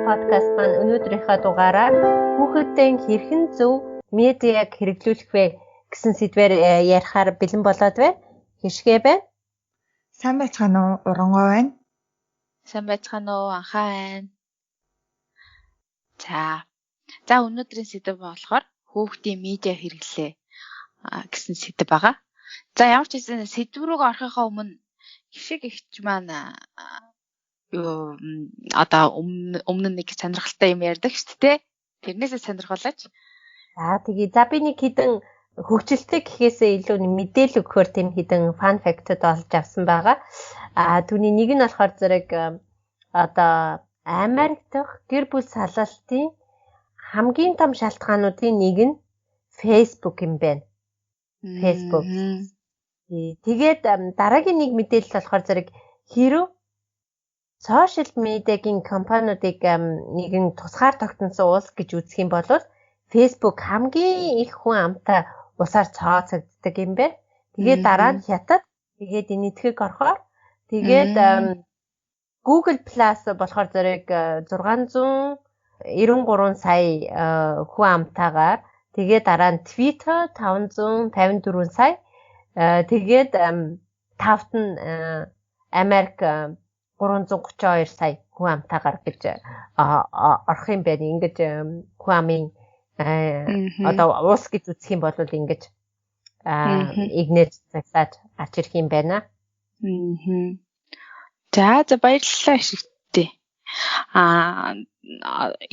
подкаст маань өнөөдрийнхөө дугаараар хүүхэдтэй хэрхэн зөв медиаг хэрэглүүлэх вэ гэсэн сэдвээр ярихаар бэлэн болоод байна. Хишгэ байна. Сайн байцгаана уу? Урангой байна. Сайн байцгаана уу? Анхаа байна. За өнөөдрийн сэдв болохоор хүүхдийн медиа хэрэглээ гэсэн сэдв байгаа. За ямар ч хэсэн сэдв рүү орохынхаа өмнө гişиг ихч маань одоо өмнө нэг сонирхолтой юм ярьдаг шүү дээ. Тэрнээсээ сонирхолооч. За би нэг хідэн хөгжилтэй гэхээсээ илүү мэдээлэл өгөхөөр тийм хідэн fun fact-д олж авсан байгаа. Түүний нэг нь болохоор зэрэг одоо Америк дахь гэр бүл саллалтын хамгийн том шалтгаануудын нэг нь Facebook юм байна. Facebook. Тэгээд дараагийн нэг мэдээлэл болохоор зэрэг хэрэв сошиал медиагийн компаниудыг нэгэн тусгаар тогтносон улс гэж үзэх юм бол Facebook хамгийн их хүн амтай усаар цооцогддог юм байна. Тэгээд дараа нь Хятад, тэгээд энэтхэг орохоор тэгээд Google Plus болохоор зэрэг 693 сая хүн амтайгаар тэгээд дараа нь Twitter 554 сая тэгээд тавт нь Америк 332 сая хүн амтайгаар гэж орох юм байна. Ингэж хүн амын одоо уус гэж үзэх юм бол ингэж игнэт цагсаад гарч ирэх юм байна. За баярлалаа шигтээ.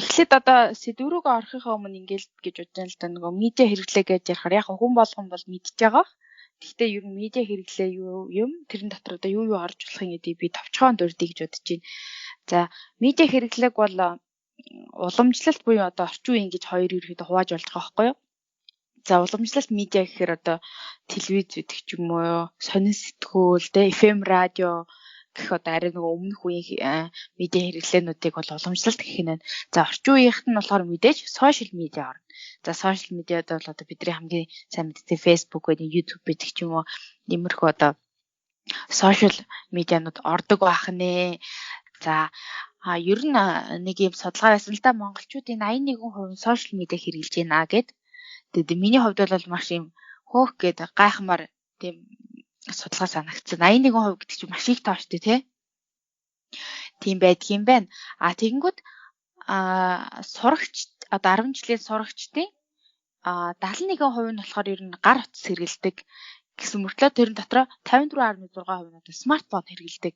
Эхлээд одоо сэдв рүүгээ орохынхаа өмнө ингэж бодож байна л да нөгөө медиа хэрэглээ гэж ярихаар яг хүн болгон бол мэдж байгаа. Гэхдээ ер нь медиа хэрэглээ юу юм тэрэн дотор одоо юу орж болохын гэдгийг би товчхон дурдъя гэж бодож байна. За медиа хэрэглээг бол уламжлалт буюу одоо орчин үеийн гэж хоёр ерөөдөө хувааж болж байгаа байхгүй юу? За уламжлалт медиа гэхээр одоо телевиз гэдэг ч юм уу, сонин сэтгүүл, FM радио гэх одоо арай нөгөө өмнөх үеийн медиа хэрэглээнүүдийг бол уламжлалт гэх юм. За орчин үеийнх нь болохоор мэдээж сошиал медиа орно. За сошиал медиад бол одоо бидний хамгийн сайн мэддэг Facebook гэдэг YouTube гэдэг ч юм уу иймэрхүү одоо сошиал медианууд ордог байх нэ. За ер нь нэг юм судалгаа байсан л да монголчуудын 81% сошиал медиа хэрэглэж байна гэд. Тэгээд миний хувьд бол маш юм хөөх гээд гайхмаар тийм судалгаа санагдсан. 81% гэдэг чинь маш их тоо шүү дээ, тий? Тийм байдгийн байна. Тэгэнгүүт сурагч одоо 10 жилийн сурагчдын 71% нь болохоор ер нь гар утас хэрэгэлдэг гэсэн мөртлөө тэрэн дотор 54.6% нь одоо смартфон хэрэгэлдэг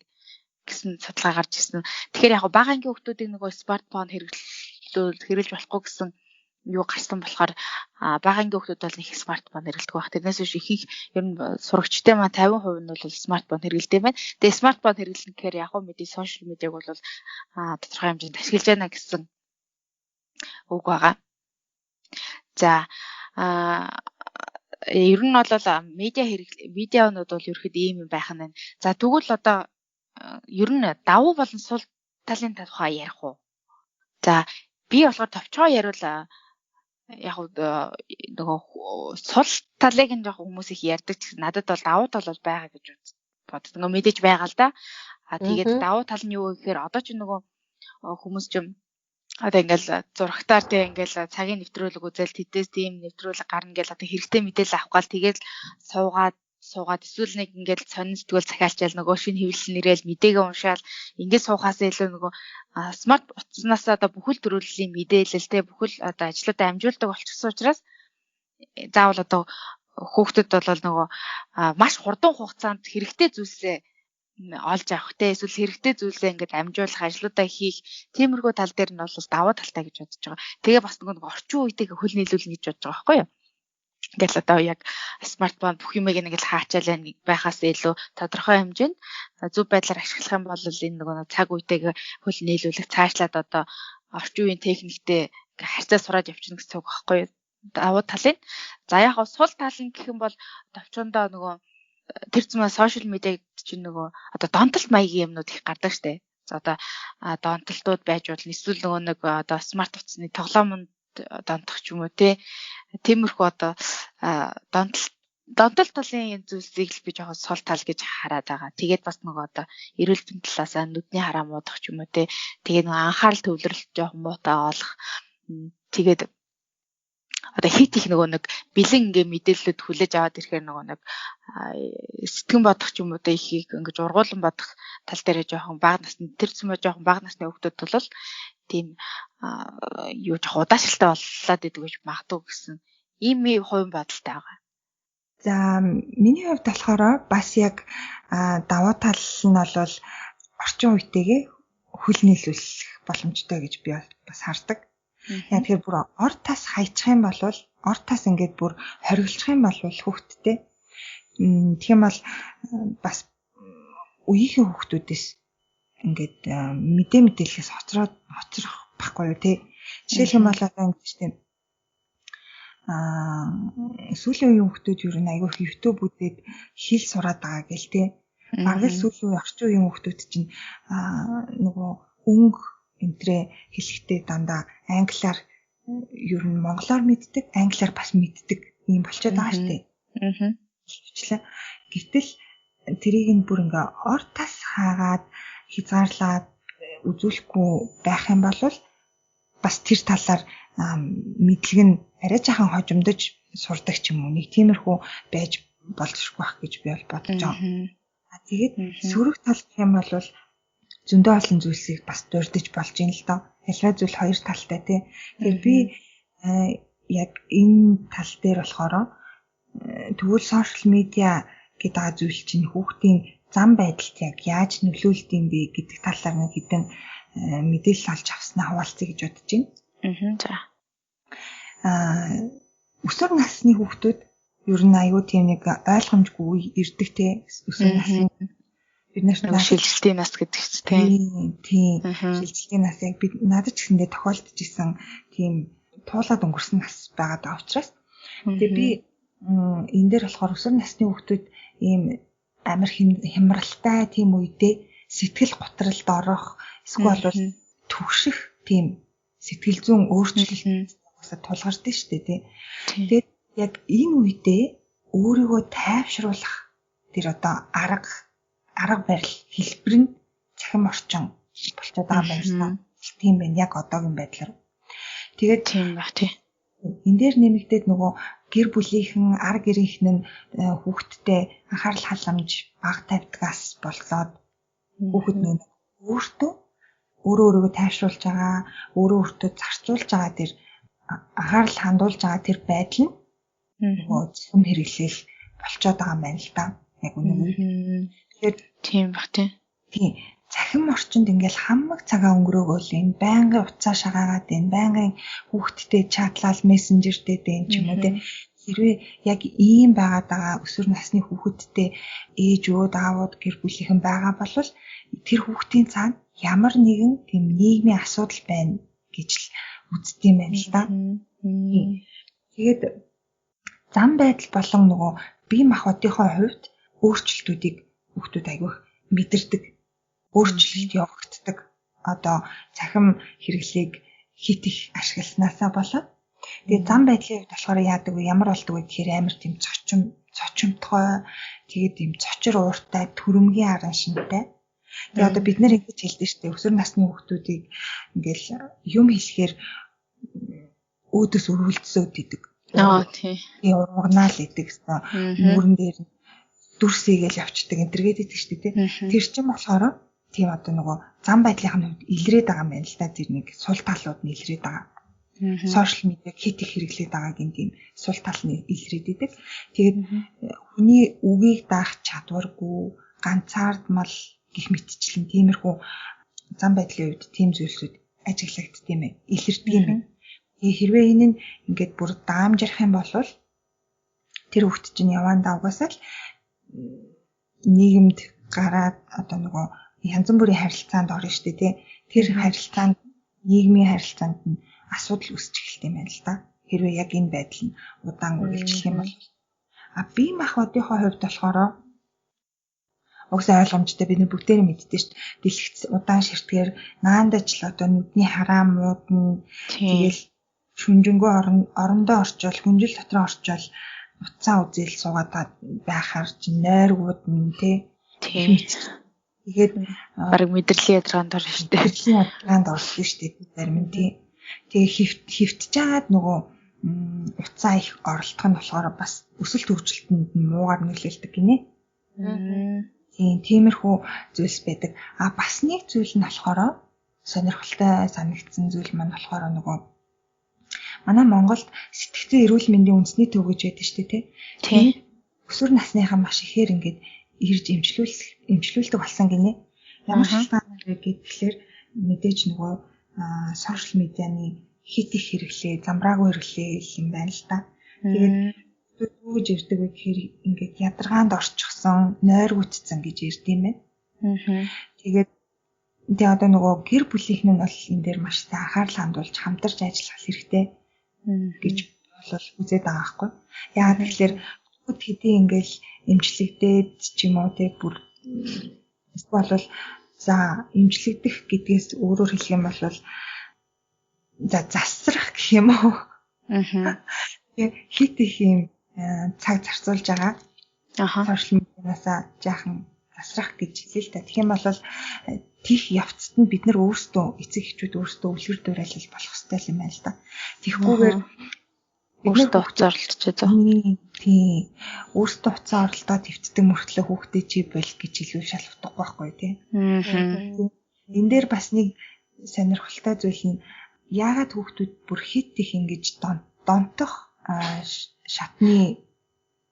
гэсэн судалгаа гарч ирсэн. Тэгэхээр яг бага ангийн хүүхдүүдийг нөгөө смартфон хэрэглэж болохгүй гэсэн юу гарсан болохоор бага ангийн хүүхдүүд бол нэг смартфон хэрэглэдэг байх. Тэрнээс биш их ер нь сурагчдын маань 50% нь бол смартфон хэрэглэдэг байна. Тэгээ смартфон хэрэглэн гэхээр яг мэдээ сошиал медиаг бол тодорхой хэмжээнд ашиглаж байна гэсэн үг байгаа. За ер нь бол медианууд бол ерөөд ийм юм байх нь байна. За тэгвэл одоо ер нь давуу болон сул талын тухай ярих уу? За би болохоор товчгоо яриул яг нөгөө сул талыг нь яг хүмүүс их ярьдаг гэсэн надад бол давуу тал бол байгаа гэж боддог. Нөгөө мэдээж байгаа л да. Тэгээд давуу тал нь юу гэхээр одоо ч нөгөө хүмүүс ч одоо ингээл зурагтаар тийм ингээл цагийн нэвтрүүлэг үзэл тэдээс тийм нэвтрүүлэг гарна гэл одоо хэрэгтэй мэдээлэл авах гал тэгээд суугаад эсвэл нэг ингээл сонин сэтгүүл захиалчаал нөгөө шинэ хэвлэл нэрэл мэдээгээ уншаал ингээд суухаас илүү нөгөө смарт утаснаас одоо бүхэл төрөллийн мэдээлэл те бүхэл одоо ажлуудаа амжуулдаг болчихсон учраас заавал одоо хүүхдүүд бол нөгөө маш хурдан хугацаанд хэрэгтэй зүйлсээ олж авах те эсвэл хэрэгтэй зүйлсээ ингээд амжуулах ажлуудаа хийх тиймэрхүү тал дээр нь бол даваа талтай гэж бодож байгаа. Тэгээ бас нэг орчин үеийг хөл нийлүүлнэ гэж бодож байгаа байхгүй юу? Ингээл одоо яг смартфон бүх юмыг ингээл хаачаал байхаас илүү тодорхой хэмжээнд зөв байдлаар ашиглах юм бол энэ нөгөө цаг үетэйг хөл нийлүүлэх цаашлаад одоо орчин үеийн техниктэй харьцаа сураад явчихна гэсэн үг байхгүй юу? Давуу талын. За яг сул тал нь гэх юм бол товчондоо нөгөө тэр зүүн сошиал медиа чинь нөгөө одоо донтолт маягийн юмнууд их гардаг штэ. За одоо донтолтууд байж болно. Эсвэл нөгөө нэг одоо смарт утасны тоглоомонд донтох ч юм уу те. Тиймэрхүү одоо донтолт донтол талын зүйлсийг л би жоохон сул тал гэж хараад байгаа. Тэгээд бас нөгөө одоо эрүүл мэндийн талаасаа нүдний хараа муудах ч юм уу те. Тэгээд нөгөө анхаарал төвлөрөлт жоохон муутай олох. Тэгээд одоо хит их нөгөө нэг бэлэн ингээ мэдээлэлүүд хүлээж аваад ирэхээр нөгөө нэг сэтгэн бодох ч юм уу те ихийг ингээ ургуулсан бодох тал дээр жоохон бага насны тэр зэмээ жоохон бага насны хүүхдүүд тул тийм юу жоох удаашралтай боллоод идэг гэж магадгүй гэсэн ийм хувийн бодолтой байгаа. За миний хувьд болохоор бас яг давуу тал нь бол орчин үетэйгээ хөл нийлүүлэх боломжтой гэж би бас хардаг. Яг тэгэхээр бүр ор тас хайчих юм бол ор тас ингээд бүр хориглох юм бол хүүхдтэй. Тийм бол бас үеийн хүүхдүүдээс ингээд мэдээлэлээс хоцрох байхгүй юу те. Жишээлх юм бол одоо ингэж тийм сүүлийн үеийн хүүхдүүд ер нь айгүй YouTube-үүдээд хэл сураад байгаа гэл те. Бараг л сүүлийн үеийн орчин үеийн хүүхдүүд чинь нөгөө өнгө энтрээ хэлэхдээ дандаа англиар ер нь монголоор мэддэг, англиар бас мэддэг юм болчиход байгаа шүү дээ. Гэтэл тэрийг нь бүр ингээ ор тас хаагаад хязгаарлаад үзүүлэхгүй байх юм бол бас тэр талаар мэдлэг нь арай жаахан хожимдож сурдаг ч юм уу. Нэг тиймэрхүү байж болзошгүй байх гэж би бол бодож байгаа. Тэгээд сөрөг тал гэх юм бол зөндөө олон зүйлсийг бас дурдж болж юм л доо. Ялгаа зүйл хоёр талтай тий. Тэгэхээр би яг энэ тал дээр болохоор тэгвэл сошиал медиа гэдэг зүйл чинь хүүхдийн зам байдалд яг яаж нөлөөлд юм бэ гэдэг талаар нэг хэдэн мэдээлэл олж авснаа хуваалцъя гэж бодож байна. За. Өсвөр насны хүүхдүүд ер нь аюу тийм нэг ойлгомжгүй ирдэг те. Өсвөр насны бид нар шилжилтийн нас гэдэг чинь тийм шилжилтийн нас яг бид надад ч гэсэндээ тохиолдож исэн тийм туулаад өнгөрсөн нас байгаа даа учраас тэгээ би энэ дээр болохоор өсвөр насны хүүхдүүд ийм амар хямралтай тийм үедээ сэтгэл готролд орох эсвэл бол түгших тийм сэтгэл зүйн өөрчлөлт тулгардаг шүү дээ тий. Тэгээд яг энэ үедээ өөрийгөө тайвшруулах тэр одоо арга барил хэлбэр нь цахим орчин болчиход байгаа юм байна. Тийм байна яг одоогийн байдлаар. Тэгээд тийм баг тий. Энэ дээр нэмэгдээд нөгөө гэр бүлийнхэн ар гэрийнхэн нь хүүхдтэй анхаарал халамж бага тавьдгаас болоод хүүхэд нөгөө өөртөө өөрийгөө тайвшруулж байгаа, өөртөө зарцуулж байгаа тэр анхаарал хандуулж байгаа тэр байдал нь нөгөө зөвхөн хэрэглэл болчиход байгаа юм байна л да. Яг үнэн. Тэгэхээр тийм баг тий. Тийм. Цахим орчинд ингээл хамаг цагаа өнгөрөөгөөл энэ байнгын уцаа шагаагаад энэ байнгын хүүхдтэй чатлал мессенжертэй дэн ч юм уу те. Хэрвээ яг ийм байгаад байгаа өсвөр насны хүүхэдтэй ээж үүд аавууд гэр бүлийнхэн байгаа бол тэр хүүхдийн цаана ямар нэгэн тийм нийгмийн асуудал байна гэж л үздэм байна л да. Тэгээд зам байдал болон нөгөө бие махбодынхоо хувьд өөрчлөлтүүдийг хүүхдүүд аягүйх мэдэрдэг. Өөрчлөлт явагддаг. Одоо цахим хэрэглээг хит их ашигласнасаа болоод тэгээд зам байдлын хувьд болохоор яадаг вэ? Ямар болдог вэ гэхээр амар тийм цочимтгой тэгээд тийм цочир ууртай төрөмгийн аран шинтэй. Тэгээд одоо бид нэр ингэж хэлдэг шүү дээ. Өсвөр насны хүүхдүүдийг ингээл юм хэлэхээр өөдөөс өрөвлөсөд идэг. Тийм. Ургнаал идэг гэсэн. Нүрэн дээр дүрсийгээл явцдаг энэ төргээд идэг шүү дээ. Тэр чинь болохоор тийм одоо нөгөө зам байдлынхаа хувьд илрээд байгаа юм байна л да. Тэр нэг сул талууд нь илрээд байгаа. Сошиал медиа хит их хэрэглээд байгааг юм тийм сул тал нь илрээд идэг. Тэгээд хүний үгийг даах чадваргүй, ганцаардмал гих мэтчлэн тиймэрхүү зам байдлын хувьд тийм зүйлсүүд ажиглагддаг юм байна. Илэрдэг юм байна. Тэгээ хэрвээ энэ нь ингээд бүр даамжрах юм бол тэр хүүхд чинь явандаа угаасаа л нийгэмд гараад одоо нөгөө янз бүрийн харилцаанд орно шүү дээ тий. Тэр харилцаанд нийгмийн харилцаанд нь асуудал үүсч эхэлт юм байна л да. Хэрвээ яг энэ байдал нь удаан үргэлжлэх юм бол бие махбодынхоо хувьд болохоор угсаа ойлгомжтой бид бүгдээр мэддээ шүү дээ. Дэлгэц удаан ширтгэр наандаж л одоо нүдний хараа муудна. Тэгэл шүнжэнгөө орондоо орчвол хүнжил дотроо орчвол утсаа үзэл суугаад байхаар чинь нойргууд минь тий. Тэгээд бараг мэдрэлийн ядаргаанд орно шүү дээ. Мэдрэлийн ядаргаанд орсон шүү дээ зарим нь тий. Тэгээ хөвтж жагаад нөгөө утсаа их оролдох нь болохоор бас өсөлт хөгжилтөнд муугаар нөлөөлдөг гинэ. Тиймэрхүү зүйлс байдаг. Бас нэг зүйл нь болохоор сонирхолтой санагдсан зүйл маань болохоор нөгөө манай Монголд сэтгцэн эрүүл мэндийн үндэсний төв гэж байдаг шүү дээ тий. Өсвөр насныхаа маш ихээр ингээд ирж эмчлүүлдэг болсон гинэ. Ямар шалтгаан вэ гэхээр мэдээж нөгөө сошиал медианы хит их хэрэглээ, замбраагүй хэрэглээ юм байна л да. Тэгээд юу гэж ирдэг вэ гэхээр ингээд ядаргаанд орчихсон, нойргуудсан гэж ирд юм байна. Тэгээд одоо нөгөө гэр бүлийнх нь бол энэ дээр маш их анхаарал хандуулж хамтарч ажиллах хэрэгтэй гэж бол үзээд байгаа байхгүй. Яагаад тэгэхээр бүгд хэдийн ингээл эмчлэгдээд ч юм уу те бүр эсвэл за эмчлэгдэх гэдгээс өөрөөр хэлэх юм бол за засрах гэх юм уу. Хит их юм цаг зарцуулж байгаа. Сошиал медианаас жаахан засрах гэж хэлээ л та. Тэгэх юм бол тийх явцад нь бид нар өөрсдөө эцэг эхчүүд өөрсдөө үлгэр дуурайлал болох хэрэгтэй юм байна л да. Тэгэхгүйгээр өөрсдөө хуцаа оролцож байгаа. Тийм. Өөрсдөө хуцаа оролдоод твтдэг мөртлөө хүүхдээ чи бол гэж илүү шалгахгүй байхгүй тий. Энэ дээр бас нэг сонирхолтой зүйл нь яагаад хүүхдүүд бүр хит их ингэж донтох шатны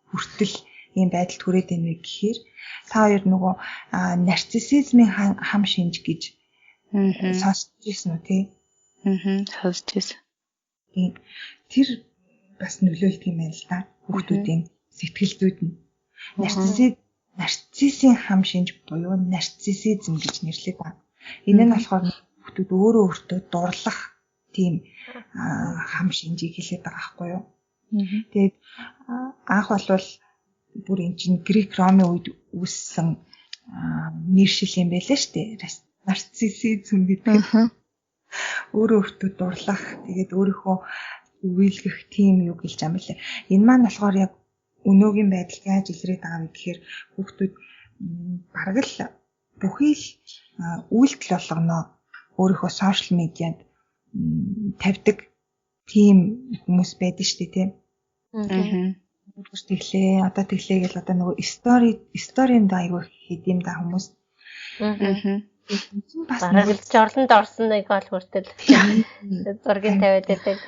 хүртэл ийм байдалд хүрээд байна вэ гэхээр та хоёр нөгөө нарциссизмын хам шинж гэж сонсч ирсэн үү тий? Сонсч ирсэн. Тэр бас нөлөөлдөг юм байна л да. Хүүхдүүдийн сэтгэл зүйд нь. Нарциссийн хам шинж буюу нарциссизм гэж нэрлэдэг байна. Энэ нь болохоор хүүхдүүд өөрөө өөртөө дурлах тийм хам шинжийг хэлээд байгаа байхгүй юу? Тэгээд анх болвол бүр энэ чинь Грек Ромын үед үүссэн нэршил юм байлаа шүү дээ. Нарциссизм гэдэг. Өөрөө өөртөө дурлах, тэгээд өөрийнхөө үйлгэх тийм юу гэлж юм байлаа. Энэ маань болохоор яг өнөөгийн байдалд яаж илрээд байгаа вэ гэхээр хүүхдүүд бараг л бүхий л үйлдэл болгоно өөрийнхөө сошиал медиад тавьдаг тийм хүмүүс байдаг шүү дээ тийм. Тэглээ одоо тэглээ гэл одоо нөгөө сторинд айгүй хийдэм да хүмүүс. Бараг л жорлонд орсон нэг бол хүртэл зургийг тавиад байдаг.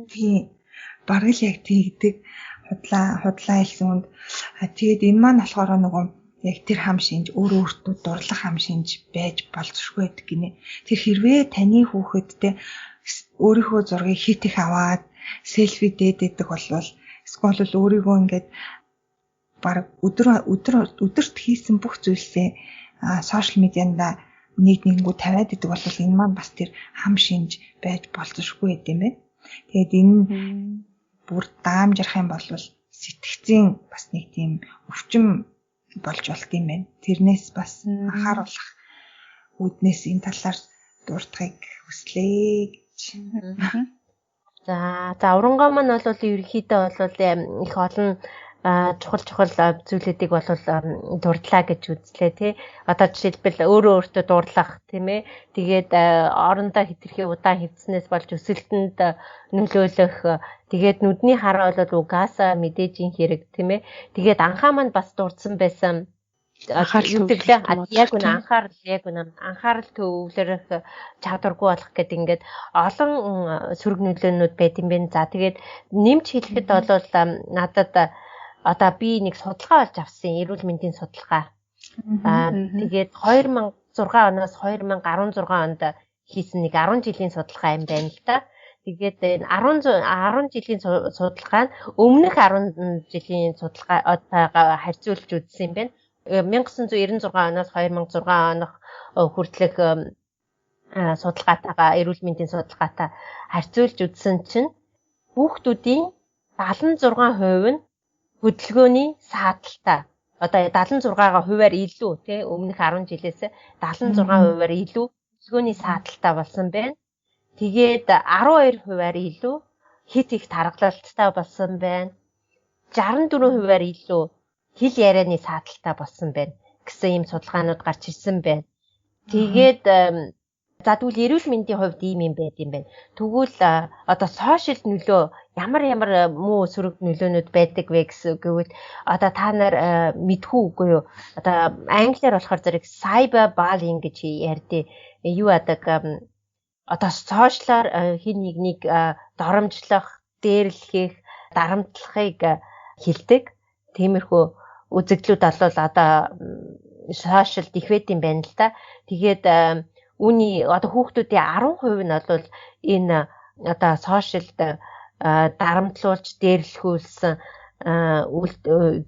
Тийм. Бараг л яг тийгдэг худлаа хэлсэн үнд тэгээд энэ маань болохоор нөгөө яг тэр хам шинж өөртөө дурлах хам шинж байж болцсохгүй байдаг гинэ. Тэр хэрвээ таны хүүхэдтэй өөрийнхөө зургийг хит их аваад селфи дээдэг болвол эсвэл өөрийгөө ингээд баг өдөрт хийсэн бүх зүйлсээ сошиал медианд нэгнгүү тавиад идэг бол энэ маань бас тэр хам шинж байж болцсохгүй байт юм байна. Тэгээд энэ бүр даамжрах юм бол сэтгцийн бас нэг тийм өвчин болж болт юм байна. Тэрнээс бас анхааруулах үүднээс энэ талаар дуртахыг хүслээ гэж. За урангай маань бол ерөнхийдөө бол их олон чухал зүйлүүдийг бол дурдлаа гэж үзлээ тий. Одоо жишээлбэл өөртөө дурлах тийм ээ. Тэгээд орондоо хэтэрхий удаан хөвцснээс болж өсөлтөнд нөлөөлөх. Тэгээд нүдний хар бол угаасаа мэдээж ин хэрэг тийм ээ. Тэгээд анхаа маань бас дурдсан байсан. Яг үнэ анхаарал төвлөрөх чадваргүй болох гэдэг ингээд олон сөрөг нөлөөнүүд байт юм байна. За тэгээд нэмж хэлэхэд бол надад одоо би нэг судалгаа олж авсан эрүүл мэндийн судалгаа. Тэгээд 2006 оноос 2016 онд хийсэн нэг 10 жилийн судалгаа юм байна л да. Тэгээд энэ 10 жилийн судалгаа нь өмнөх 10 жилийн судалгаатайгаа харьцуулж үзсэн юм байна. 1996 оноос 2006 онох хүртэлх судалгаатайгаа эрүүл мэндийн судалгаатай харьцуулж үзсэн чинь хүүхдүүдийн 76% нь хөдөлгөөний сааталтай. Одоо 76-га хувиар илүү тий өмнөх 10 жилээс 76%-аар илүү хөдөлгөөний сааталтай болсон байна. Тэгээд 12%-аар илүү хит их тархалттай болсон байна. 64%-аар илүү хэл ярианы сааталтай болсон байна гэсэн ийм судалгаанууд гарч ирсэн байна. Тэгээд за тэгвэл эрүүл мэндийн хувьд ийм байд юм байна. Тэгвэл одоо сошиал нөлөө ямар муу сөрөг нөлөөнүүд байдаг вэ гэвэл одоо та нар мэдхүү үгүй юу? Одоо англиар болохоор зэрэг cyberbullying гэж ярьдээ. Юу адаг одоо сошиалар хин нэгнийг доромжлох, дээрлэх, дарамтлахыг хэлдэг. Тиймэрхүү үзэгдлүүд бол одоо сошиалд их байт юм байна л да. Тэгээд үүний одоо хүүхдүүдийн 10% нь бол энэ одоо сошиалд дарамтлуулж дээрлэхүүлсэн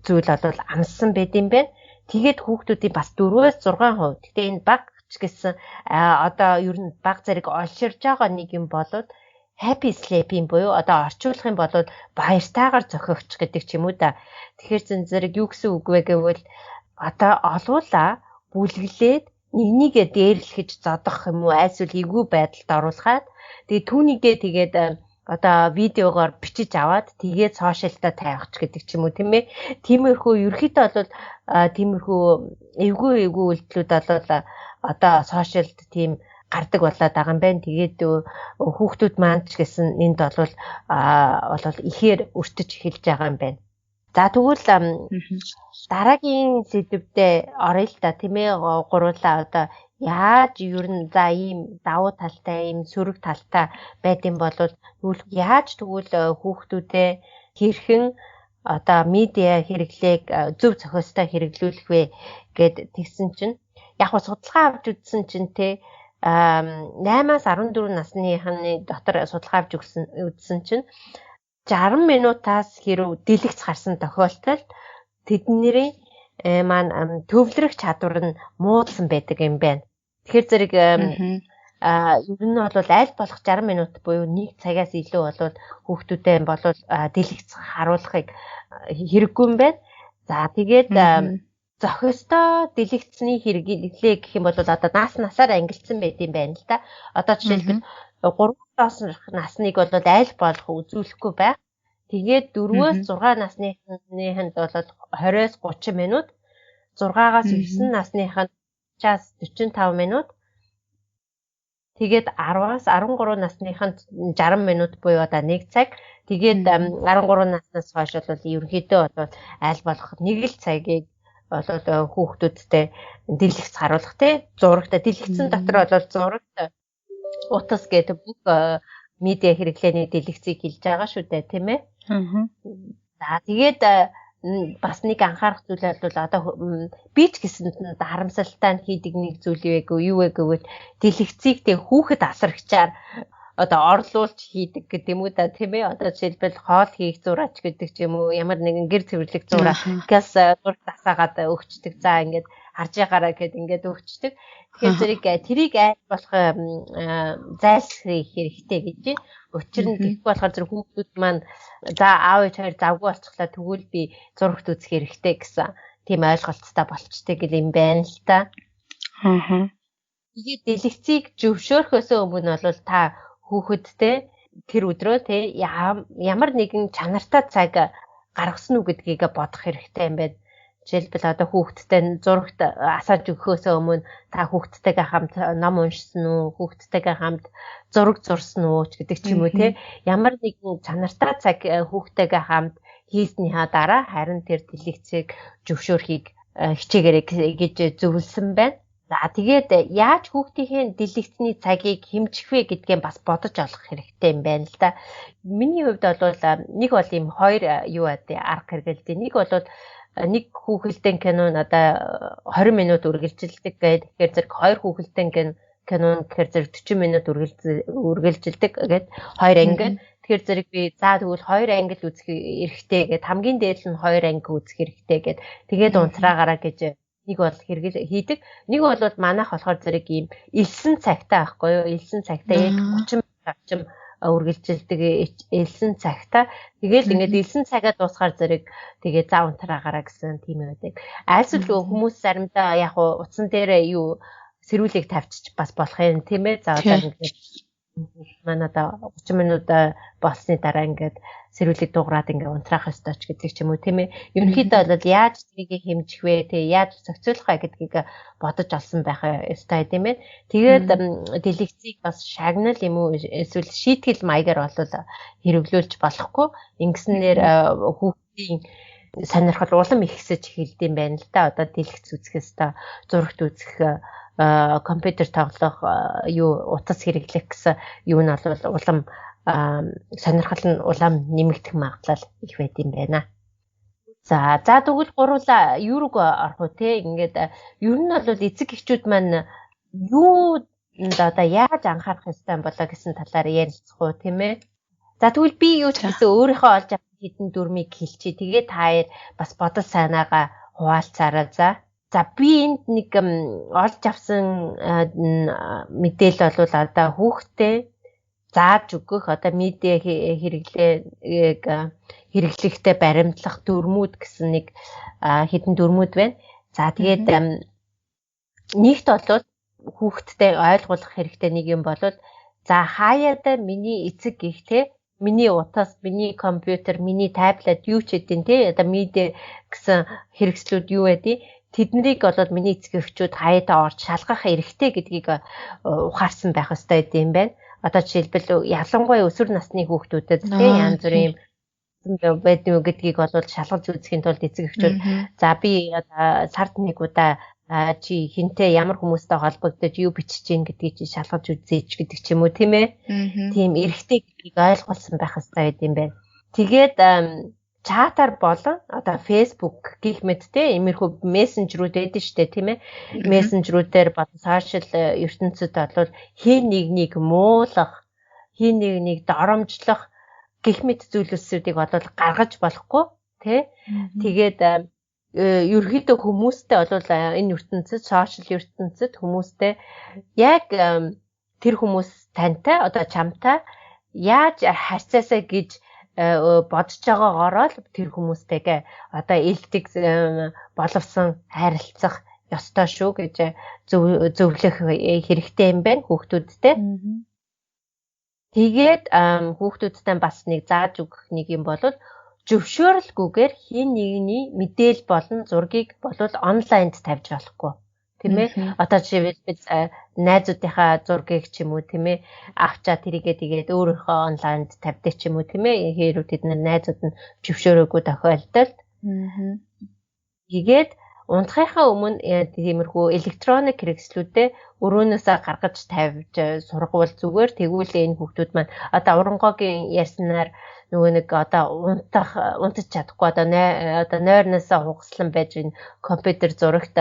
зүйл бол амссан байт юм байна. Тэгээд хүүхдүүдийн бас 4-6%. Гэхдээ энэ баг ч гэсэн одоо ер нь баг зэрэг олширж байгаа нэг юм болоод happy sleep-ийн буюу одоо орчуулах юм бол баяртайгаар зохиогч гэдэг ч юм уу да. Тэгэхээр зэн зэрэг юу гэсэн үг вэ гэвэл одоо олуула бүлгэлээд нэгнийгээ дээрлэхэж зодох юм уу айсвал эвгүй байдалд оруулахад тэгээ түүнийгээ тэгээд одоо видеогоор бичиж аваад тэгээд сошиалтаа тавих ч гэдэг ч юм уу тийм ээ. Тиймэрхүү ерөөхдөө бол тиймэрхүү эвгүй үйлдэлүүд бол одоо сошиалд тийм гардаг болоод байгаа юм байна. Тэгээд хүүхдүүд маань ч гэсэн энд бол ихээр өртөж эхэлж байгаа юм байна. За тэгвэл дараагийн сэдвүүдэд оръё л та тийм ээ гурлаа одоо яаж ер нь за ийм давуу талтай ийм сөрөг талтай байдсан бол тэгвэл яаж тэгвэл хүүхдүүдээ хэрхэн одоо медиа хэрэглээг зөв зохиостой хэрэглүүлэх вэ гэд тэгсэн чинь яг судалгаа авч үзсэн чинь те 8-аас 14 насныхны дотор судалгаа авч үзсэн чинь 60 минутаас хэрв дэлгэц гарсан тохиолдолд тэдний маань төвлөрөх чадвар нь муудсан байдаг юм байна. Тэгэхээр зэрэг ер нь бол аль болох 60 минут буюу 1 цагаас илүү болоод хүүхдүүдэд бол дэлгэц харуулахыг хэрэггүй юм байна. За тэгээд зохистой дэлгэцний хэрэглээ гэх юм бол одоо насаар ангилсан байт юм байна л да. Одоо жишээлбэл 3-5 насныг бол аль болох үзүүлэхгүй байх. Тэгээд 4-6 насныханд бол 20-30 минут, 6-аас 9 насныханд 40-45 минут. Тэгээд 10-аас 13 насныханд 60 минут буюу одоо 1 цаг. Тэгээд 13 наснаас хойш бол ерөнхийдөө бол аль болох 1 л цагийг болоод хүүхдүүдтэй дэлгэц харуулах тий зурагтай дэлгэцэн дотор бол зурагт утас гэдэг бүх медиа хэрэглээний дэлгэцийг хэлж байгаа шүү дээ тийм ээ. За тэгээд бас нэг анхаарах зүйл бол одоо би ч гэсэнд харамсалтай хийдэг нэг зүйл юу вэ гэвэл дэлгэцийг тэг хүүхэд асрагчаар одоо орлуулж хийдэг гэдэг юм уу да тийм ээ. Одоо жишээлбэл хоол хийх зураач гэдэг ч юм уу ямар нэгэн гэр цэвэрлэх зурагаас зураг тасаагаад өгчдөг. За ингээд харж байгаараа гэд ингээд өгчдөг. Тэгэхээр тэрийг аль болох зайлсхийх хэрэгтэй гэж. Учир нь гэхгүй болохоор зэрэг хүүхдүүд маань за аав ээж хоёр завгүй болчихлоо тэгвэл би зурагт үзэх хэрэгтэй гэсэн тийм ойлголттой болчтой гэл юм байна л та. Тэгээд дэлгэцийг зөвшөөрөхөөс өмнө бол та хүүхэдтэй тэр өдрөө те ямар нэгэн чанартай цаг гаргасан уу гэдгийг бодох хэрэгтэй юм байна. Жишээлбэл одоо хүүхэдтэй зурагт асааж өгөхөөс өмнө та хүүхэдтэйгээ хамт ном уншсан уу, хүүхэдтэйгээ хамт зураг зурсан уу гэдэг ч юм уу те. Ямар нэгэн чанартай цаг хүүхэдтэйгээ хамт хийснийхаа дараа харин тэр дэлгэцийг зөвшөөрөхийг хичээгээрэй гэж зөвлөсөн байна. За тэгээд яаж хүүхдийн дэлгэцний цагийг хэмжих вэ гэдгээ бас бодож олох хэрэгтэй юм байна л да. Миний хувьд бол нэг бол ийм хоёр арга хэрэгэлдэг. Нэг бол нэг хүүхэлдэйн кинон одоо 20 минут үргэлжилдэг гэдэг. Тэгэхээр зэрэг хоёр хүүхэлдэйн кинон гэхээр зэрэг 40 минут үргэлжилдэг гэдэг хоёр анги. Тэгэхээр зэрэг би за тэгвэл хоёр анги л үзэх эрхтэй гэдэг. Хамгийн дээд нь хоёр анги үзэх эрхтэй гэдэг. Тэгээд унтраагаараа гэж нэг бол хийдэг. Нэг бол манайх болохоор зэрэг ийм элсэн цагтаа байхгүй юу? Элсэн цагтаа яг 30 минут үргэлжилдэг элсэн цагтаа. Тэгээд ингээд элсэн цагаа дуусгаар зэрэг тэгээд зав унтраагаараа гэсэн тийм байдаг. Айлсвал хүмүүс заримдаа яг утсан дээрээ сэрүүлэг тавьчих бас болох юм тийм ээ. За одоо ингээд Манай одоо 30 минут болсны дараа ингээд сэрүүлэг дуурайд ингээд унтраах ёстой ч гэдэг ч юм уу тийм ээ. Ерөнхийдөө бол яаж тэрийг хэмжих вэ? Тэг яаж зохицуулах вэ гэдгийг бодож олсон байх ёстой тийм ээ. Тэгээд дэлгэцийг бас шагнал юм уу эсвэл шийтгэл маягаар бол хэрэглүүлж болохгүй. Ингэснээр хүүхдийн сонирхол улам ихсэж эхэлдэм байна л да. Одоо дэлгэц үзэхээс та зурагт үзэх компьютер тоглох утас хэрэглэх гэсэн юу нь бол улам сонирхол нь улам нэмэгдэх магадлал их байт юм байна. За тэгвэл гуруула юу руу орох вэ те? Ингээд ер нь бол эцэг эхчүүд маань юунд одоо яаж анхаарах ёстой юм болоо гэсэн талаар ярилцах уу тийм ээ. За тэгвэл би юу ч гэсэн өөрийнхөө олж авсан хэдэн дүрмийг хэлчихье. Тэгээд та хоёр бас бодол санаагаа хуваалцаарай за. За би энд нэг олж авсан мэдээлэл бол одоо хүүхдээ зааж өгөх одоо медиа хэрэглэхтэй баримтлах дүрмүүд гэсэн нэг хэдэн дүрмүүд байна. За тэгээд нэгт бол хүүхдтэй ойлгуулах хэрэгтэй нэг юм бол за хаяада миний эцэг гихтэй миний утас, миний компьютер, миний таблет юу ч хэдин те одоо медиа гэсэн хэрэгслүүд юу байдгийг тэднийг бол миний эцэг эхчүүд хаяада орж шалгах эрхтэй гэдгийг ухаарсан байх ёстой юм байна. Одоо жишээлбэл ялангуяа өсвөр насны хүүхдүүдэд тийм янз бүрийн байдаг гэдгийг бол шалгаж үзэхийн тулд эцэг эхчүүд за би сард нэг удаа чи хинтээ ямар хүмүүстэй холбогдож юу бичиж гин гэдгийг чи шалгаж үзээч гэдэг ч юм уу тийм ээ. Тийм эрхтэй гэдгийг ойлгуулсан байх ёстой юм байна. Тэгээд чатаар болон одоо Facebook гэх мэттэй иймэрхүү мессенжерүүд байдаг шүү дээ тийм ээ. Мессенжерүүдээр болон сошиал ертөнцид бол хин нэгнийг муулах, хин нэгнийг доромжлох гэх мэт зүйлсүүдийг бол гаргаж болохгүй тий. Тэгээд ерөөхдөө хүмүүстэй бол энэ ертөнцид сошиал ертөнцид хүмүүстэй яг тэр хүмүүс тантай одоо чамтай яаж харьцаасаа гэж бодож байгаагаараа л тэр хүмүүстэйгээ одоо элдэг боловсон харилцах ёстой шүү гэж зөвлөх хэрэгтэй юм байна хүүхдүүдтэй. Тэгээд хүүхдүүдтэй бас нэг зааж өгөх нэг юм бол зөвшөөрөлгүйгээр хин нэгний мэдээлэл болон зургийг болвол онлайнд тавьж болохгүй. Тийм ээ. Одоо жишээлбэл найзуудынхаа зургийг ч юм уу тийм ээ авчаа тэрийгээ тэгээд өөрийнхөө онлайнд тавьдаг ч юм уу тийм ээ. Хэрвээ тэд найзууд нь зөвшөөрөөгүй тохиолдолд. Тэгээд унтахынхаа өмнө тиймэрхүү электроник хэрэгслүүдэд өрөөнөөсөө гаргаж тавьж сургуул зүгээр тэгвэл энэ хүүхдүүд маань одоо урангогийн ярьснаар нөгөө нэг одоо унтаж чадахгүй одоо нойрноосоо хугаслан байж энэ компьютер зурагт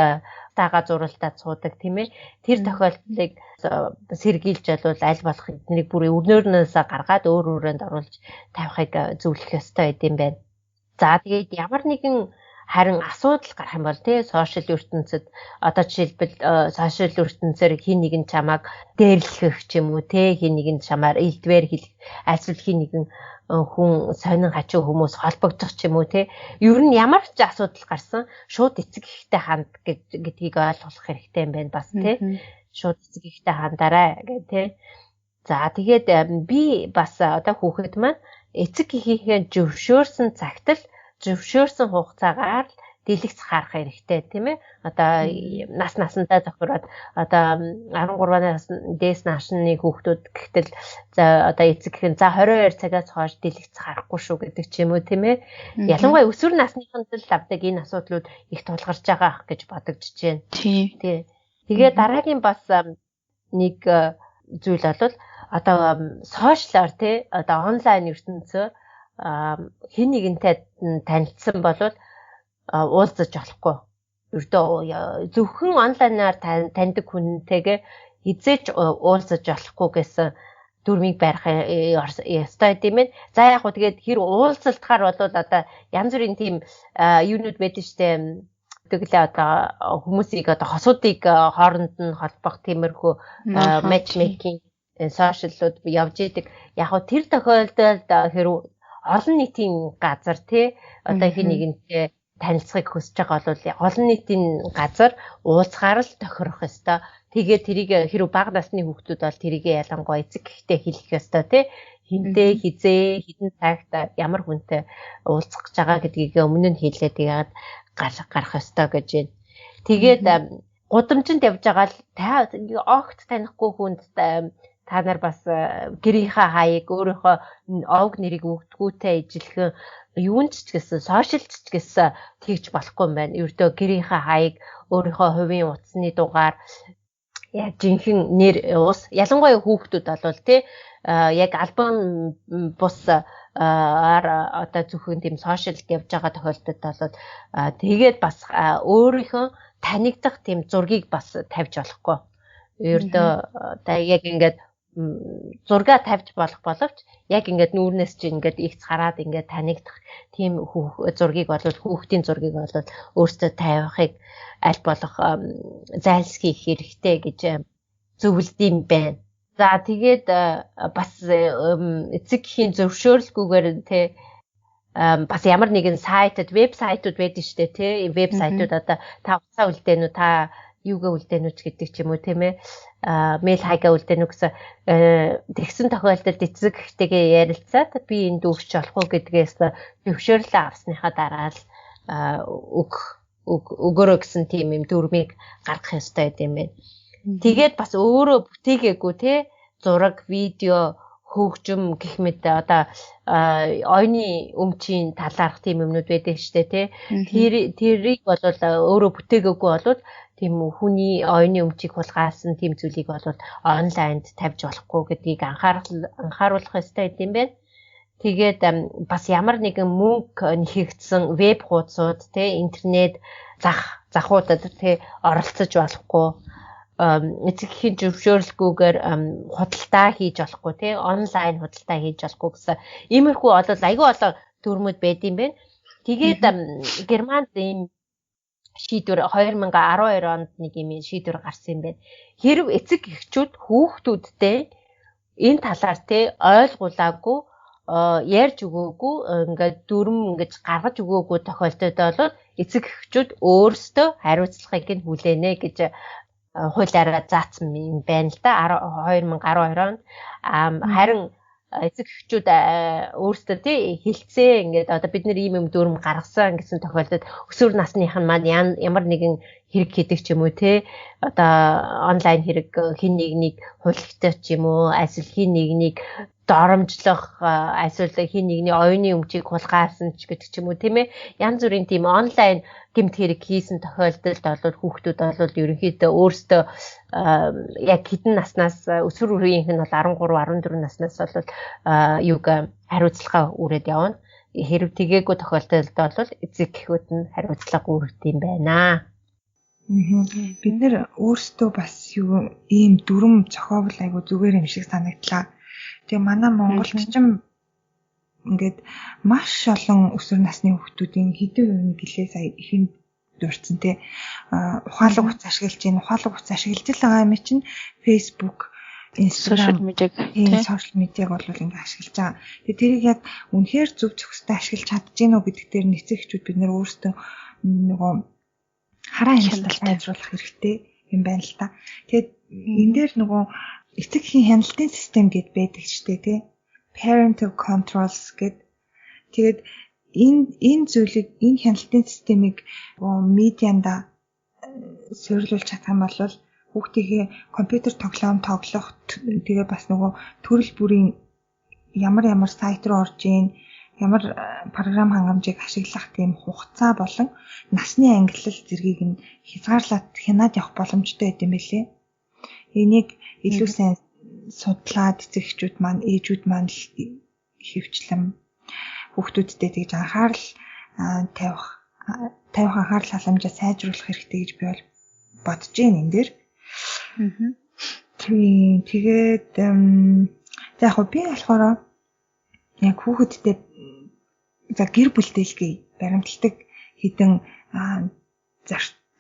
таага зуралтад суудаг тийм ээ. Тэр тохиолдлыг сэргийлж болвол аль болох эднийг бүр өрнөөрнөөсөө гаргаад өөр өрөөнд оруулж тавихыг зөвлөх ёстой юм байна. За тэгээд ямар нэгэн харин асуудал гарах юм бол тий сошиал ертөнцид одоо жишээлбэл сошиал ертөнцөөр хин нэгэн чамааг дээрлэх ч юм уу тий хин нэгэн чамаар элдвэр хэлэх эсвэл хин нэгэн хүн сонин хачуу хүмүүс холбогдох ч юм уу тий ер нь ямар ч асуудал гарсан шууд эцэг эхтэй ханд гэдгийг ойлгох хэрэгтэй юм байна бас тий шууд эцэг эхтэй хандаарай гэх тий. За тэгээд би бас одоо хүүхэд маань эцэг эхийнхээ зөвшөөрсөн цагт л зөвшөөрсөн хугацаагаар дэлгэц харах хэрэгтэй тийм ээ. Одоо насандаа зохироод одоо 13-аас дээс наашны хүүхдүүд гэхтэл за одоо эцэгхэн за 22 цагаас хойш дэлгэц харахгүй шүү гэдэг ч юм уу тийм ээ. Ялангуяа өсвөр насныханд л авдаг энэ асуудлууд их тулгарч байгаа ах гэж бодогдож байна. Тийм. Тэгээ дараагийн бас нэг зүйл бол одоо сошиалар тий одоо онлайн ертөнцөө хин нэгэнтэй танилцсан болвол уулзаж болохгүй. Ердөө зөвхөн онлайнаар таньдаг хүнтэйгээ хизээч уулзаж болохгүй гэсэн дүрмийг барих ёстой тийм ээ. За яг хөө тэгээд хэр уулзалтахаар бол одоо янз бүрийн тийм юунууд байдаг штэ. Тэгэлээ одоо хүмүүсийг одоо хосуудыг хооронд нь холбох тиймэрхүү матчмейкинг сошиалууд явж идэг. Яг хөө тэр тохиолдолд хэрэг олон нийтийн газар тий одоо хин нэгэнтэй танилцахыг хүсэж байгаа бол олон нийтийн газар уулзгаар л тохирох ёстой. Тэгээд тэрийг хэрэг бага насны хүүхдүүд бол тэрийг ялангуяа эцэг гэхтэй хэлэх ёстой тий. Хинтээ хизээ хідэн цагт ямар хүнтэй уулзах гэж байгаа гэдгийг өмнө нь хэлээд яагаад гарах ёстой гэж байна. Тэгээд гудамжинд явж байгаа л та огт танихгүй хүнд та нар бас гэрийнхээ хаяг өөрийнхөө овг нэрийг өгдгүүтэй ижилхэн юунд ч гэсэн сошиалч ч гэсэн тэгж болохгүй юм байна. Ердөө гэрийнхээ хаяг өөрийнхөө хувийн утасны дугаар яг жинхэнэ нэр ус ялангуяа хүүхдүүд болвол тий яг альбом бус одоо зөвхөн тийм сошиалд явж байгаа тохиолдолд бол тэгээд бас өөрийнхөө танигдах тийм зургийг бас тавьж болохгүй. Ердөө одоо яг ингээд зурга тавьж болох боловч яг ингээд нүүрнээс чи ингээд ихц хараад ингээд танигдах тийм зургийг бол хүүхдийн зургийг бол өөртөө тавихыг аль болох зайлсхийх хэрэгтэй гэж зөвлөдөм байна. За тэгээд бас эцэгхийн зөвшөөрлгүйгээр те бас ямар нэгэн сайтад вебсайтууд байдаг шүү дээ те вебсайтууд одоо та утасаа үлдээнүү та юугаа үлдээнүү ч гэдэг ч юм уу тийм ээ мэйл хайгаа үлдээнүү гэсэн тэгсэн тохиолдолд эцэг эхтэйгээ ярилцаад би энд өгч болох уу гэдгээс зөвшөөрлөө авсныхаа дараа л өгөрөө гэсэн тийм юм дүрмийг гаргах ёстой юм байна. Тэгээд бас өөрөө бүтээгээгүй те зураг, видео, хөгжим гэх мэт одоо ойны өмчийн талаарх тийм юмнууд байдаг шүү дээ те. Тэрийг бол өөрөө бүтээгээгүй болвол тийм хүний ойны өмчийг хулгаасан тийм зүйлийг бол онлайнд тавьж болохгүй гэдгийг анхааруулах ёстой юм байна. Тэгээд бас ямар нэгэн мөнгө нэхэгдсэн веб хуудсууд те интернет захуудад те оролцож болохгүй. Эцэгхийн зөвшөөрлгүйгээр худалдаа хийж болохгүй те онлайн худалдаа хийж болохгүй гэсэн иймэрхүү олол айгүй олон төрмөд байд юм байна. Тэгээд Германд ийм шийдвэр 2012 онд нэг юм шийдвэр гарсан юм байна. Хэрв эцэг эхчүүд хүүхдүүдтэй энэ талаар те ойлгуулаагүй ярьж өгөөгүй ингээд дүрм ингэж гаргаж өгөөгүй тохиолдолд бол эцэг эхчүүд өөрсдөө хариуцлагыг нь хүлээнэ гэж хуулиараа заасан юм байна л да 2012 онд харин эцэг эхчүүд өөрсдөө тий хилцээ ингээд одоо бид нэр ийм юм дүрм гаргасан гэсэн тохиолдолд өсвөр насных нь маань ямар нэгэн хэрэг хийдэг ч юм уу тий одоо онлайн хэрэг хин нэгнийг хуульгтай ч юм уу эсвэл хин нэгнийг доромжлох эсвэл хин нэгний оюуны өмчийг хулгаасан ч гэдэг ч юм уу тийм ээ янз бүрийн тийм онлайн гэмт хэрэг хийсэн тохиолдолд бол хүүхдүүд бол ерөнхийдөө өөрсдөө яг хэдэн наснаас өсвөр үеийнх нь бол 13 14 наснаас бол юуг хариуцлага өрөөд явна. Хэрэг тэгээгүй тохиолдолд бол эцэг эхүүд нь хариуцлага өргөд юм байна. Бид нэр өөрсдөө бас юу ийм дүрм зохиовол айгу зүгээр юм шиг санагдлаа. Тэгээ манай Монголд ч ингээд маш олон өсвөр насны хүүхдүүдийн хэдэн хувийн гэлээ сая ихэнд дурдсан те ухаалаг утас ашиглаж байна. Ухаалаг утас ашиглаж л байгаа юм чинь Facebook, Instagram, social media бол ингээд ашиглаж байгаа. Тэгээ тэрийг яг үнэхээр зөв зөвхөстэй ашиглаж чадчихэв үү гэдэг дээр нэцэгчүүд бид нэр өөрсдөө нөгөө хараа хяналтыг тайлбарлах хэрэгтэй юм байна л та. Тэгээд энэ дээр нөгөө эцэгхийн хяналтын систем гэд байдаг ч тий parental controls гэд тэгээд энэ зүйлийг энэ хяналтын системийг медианда суйрлуулж чадах юм бол хүүхдийнхээ компьютер тоглоом тоглох тэгээ бас нөгөө төрөл бүрийн ямар сайт руу орж ийн ямар програм хангамжийг ашиглах тийм хугацаа болон насны ангиллал зэргийг нь хязгаарлаад хянаад явах боломжтой байт юм билээ. Энийг илүү сайн судлаад эцэгчүүд маань, ээжүүд маань хөвчлэн хүүхдүүдтэй тэгж анхаарал тавих анхаарал халамжаа сайжруулах хэрэгтэй гэж би бол бодож байна энэ дэр. Тэгээд яг би болохоор яг хүүхэдтэй за гэр бүлтэйгээ баримталдаг хэдэн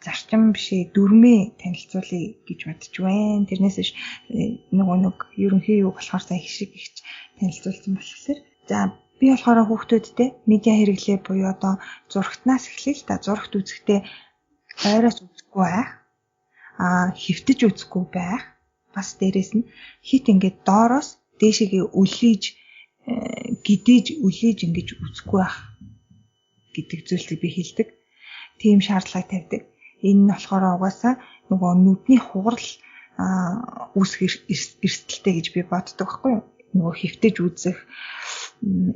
зарчим бишээ дүрмээ танилцуулъя гэж бодож байна. Тэрнээс биш нэг ерөнхий юу болохоор сая хишиг ихч танилцуулсан болохоор за би болохоор хүүхдүүдтэй медиа хэрэглээ буюу одоо зурагтнаас эхлээл та зурагт үзэхдээ ойроос үзэхгүй байх. хөвтөж үзэхгүй байх. Бас дээрэс нь хит ингээд доороос дээшээгээ үлээж гидэж үлээж ингэж үзэхгүй байх гэдэг зүйлсийг би хэлдэг. Тийм шаардлага тавьдаг. Энэ нь болохоор угаасаа нөгөө нүдний хугарал үүсэх эрсдэлтэй гэж би боддог байхгүй юу? Нөгөө хөвтөж үзэх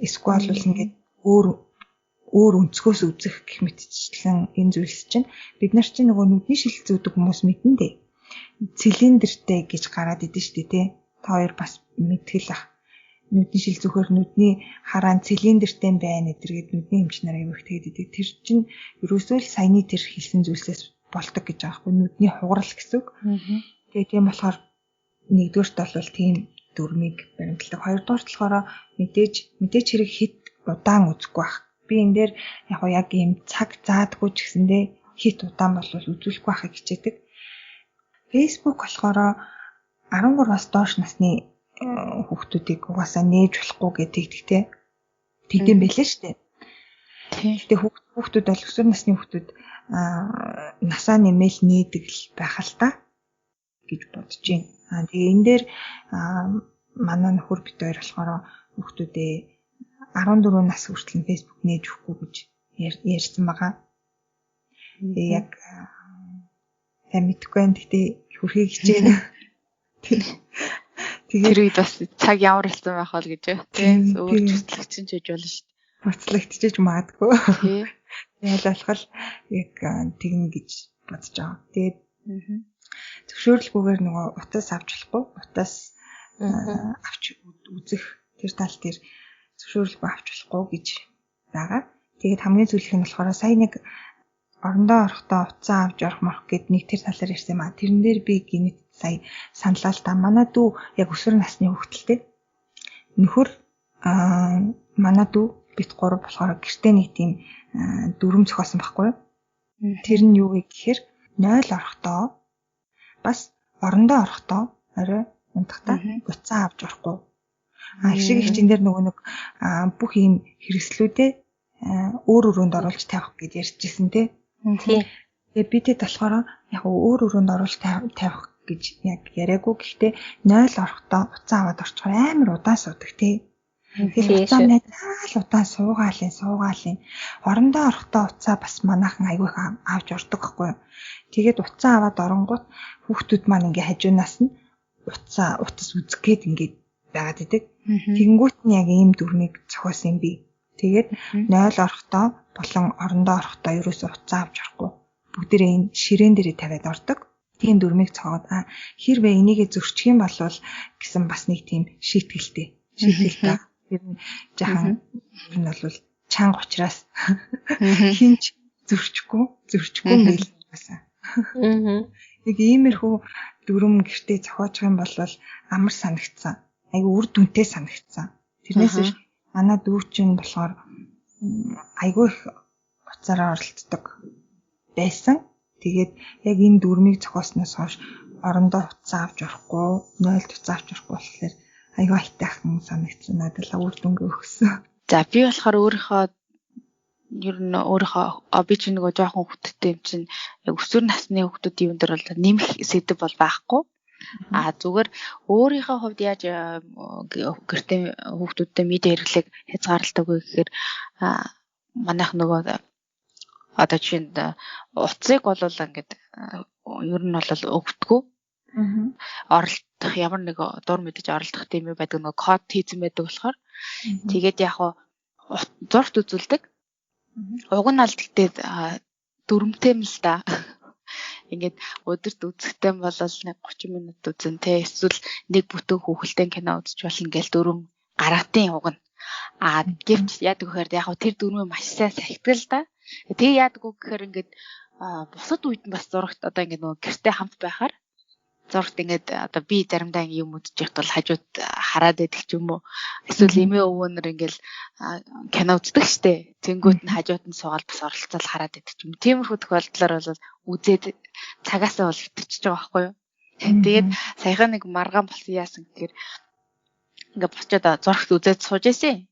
эсвэл бол ингээд өөр өнцгөөс үзэх гэх мэтчлэн энэ зүйлс чинь бид нар чинь нөгөө нүдний шил зүүдэг хүмүүс мэдэн дээ. Цилиндртэй гэж гараад идэв шүү дээ тий. Та хоёр бас мэдгэл ах. Нүдний шил зүхэр нүдний хараан цилиндртэй байна гэдэргээд нүдний эмчнэр аяг их тэгээд идэг. Тэр чинь ерөөсөө л саяны тэр хэлсэн зүйлсээс болдог гэж байгаа байхгүй нүдний хугарал гэсэн үг. Тэгээд тийм болохоор нэгдүгээрт бол тийм дүрмийг баримталдаг. Хоёрдугаарт болохоор мэдээж хэрэг хит удаан үзэхгүй байх. Би энэ дээр яг ийм цаг заадаггүй ч гэсэндээ хит удаан бол үзүүлэхгүй байхыг хичээдэг. Facebook болохоор 13-аас доош насны хүүхдүүдийг угаасаа нээж болохгүй гэдэгтэй тэгдэм байлээ шүү дээ. Тэгтээ хүүхдүүд бол өсвөр насны хүүхдүүд насаа нэмэл нээдэг л байх л та гэж бодож байна. Тэгээ энэ дээр манай нөхөр бит хоёр болохоор хүүхдүүдээ 14 нас хүртэл Facebook нээж өгөхгүй гэж ярьсан байгаа. Яг сайн мэдгүй байна. Тэгтээ хүрхийг хичээнэ. Тэр үед бас цаг ямар болсон байх бол гэж тийм өөр төслөгч ч гэж болно шүү дээ. Буцлагдчихж магадгүй. Ялалхал яг тэгнэ гэж бодож байгаа. Тэгээд зөвшөөрлгүйгээр нөгөө утас авч болохгүй. Утас авч үзэх тэр тал дээр зөвшөөрлгүй авч болохгүй гэж байгаа. Тэгээд хамгийн зөвлөх нь болохоор сая нэг орондоо орохдоо утсаа авч орох морох гэд нэг тэр талаар ярьсан юм аа. Тэрэн дээр би гинэт сая саналаа л та. Манай дүү яг өсвөр насны хүүхдэлтэй. Нөхөр манай дүү бит 3 болохоор гэртээ нэг тийм дүрм зохиосон байхгүй юу? Тэр нь юу вэ гэхээр 0 орохдоо бас орондоо орохдоо орой унтахтаа утсаа авч орохгүй. Ашиг их чин дээр нөгөө нэг бүх ийм хэрэгслүүдээ өөр өрөөнд оруулж тавих гэж ярьжсэн тий. Тэгээ би тэд болохоор яг өөр өрөөнд оруулж тавих гэж яг яриаггүй. Гэхдээ 0 орохдоо утсаа аваад орчихоор амар удаан суудаг тий. Тэгэхээр утсаа надад удаан суугаалын. Орондоо орохдоо утсаа бас манайхан айгүй их авч ордог байхгүй юу. Тэгээд утсаа аваад оронгууд хүүхдүүд маань ингээ хажуунаас нь утас үзэх гээд ингээ байгаад идэг. Тэгэнгүүт нь яг ийм дүрмийг зохиосон юм би. Тэгээд 0 орохдоо болон орондоо орохдоо ерөөсөө утсаа авч орохгүй. Бүгдээрээ энэ ширээн дээрээ тавиад ордог. Тийм дүрмийг цогоод хэрвээ энийгээ зөрчих юм бол гэсэн бас нэг тийм шийтгэлтэй. Тэр нь жахан энэ бол чанга учраас хинч зөрчихгүй мэл басаа. Нэг иймэрхүү дүрм гэртээ зохиож байгаа юм бол амар санагдсан. Айгу үр дүнтэй санагдсан. Тэрнээс биш манай дүүчин болохоор айгу их уцаараа оролцдог байсан. Тэгээд яг энэ дүрмийг зохиосноос хойш орондоо уцаа авч орохгүй, 0 уцаа авч орохгүй болохоор айгу айтайхан санагдсан. Надад л үр дүнгээ өгсөн. За би болохоор өөрийнхөө би ч нөгөө жоохон хүүхдтэй юм чинь яг өсвөр насны хүүхдүүдийн юм дээр бол нэмэх сэдв бол байхгүй. Зүгээр өөрийнхөө хувьд яаж гэртээ хүүхдүүдтэй медиа хэрэглээг хязгаарладаг вэ гэхээр манайх нөгөө одоо жишээнд утсыг бол ингээд ер нь бол өгдөггүй. Оролдох ямар нэг дур мэдэж оролдох тийм юм байдаг нөгөө код хийсэн байдаг болохоор тэгээд яг зургт үзүүлдэг. Уг нь аль тэгтээ дүрмтэй юм л да. Ингээд өдөрт үзэхтэй бол нэг 30 минут үзэн те эсвэл нэг бүтэн хүүхэлтэй кино үзэж болно гэж дөрөв гаргатын уг нь. Гэвч яадаг гэхээр яг тэр дүрмээ маш сайн сахидаг л да. Тэгээ яадаг гэхээр ингээд бусад үед нь бас зурагт одоо ингээд нөгөө гэртээ хамт байхаар зурагт ингээд одоо би заримдаа юм үзэж явахд бол хажууд хараад байдаг ч юм уу. Эсвэл эмээ өвөнөр ингээд кино үздэг штэ. Тэнгүүт нь хажууд нь суугаад бас оролцоод хараад байдаг ч юм. Тиймэрхүү тохиолдлоор бол үзээд цагаасаа бол хитэрч байгаа байхгүй юу. Тэгээд саяхан нэг маргаан болсон яасан гэхээр ингээд бочоод зурагт үзээд сууж ийсэн.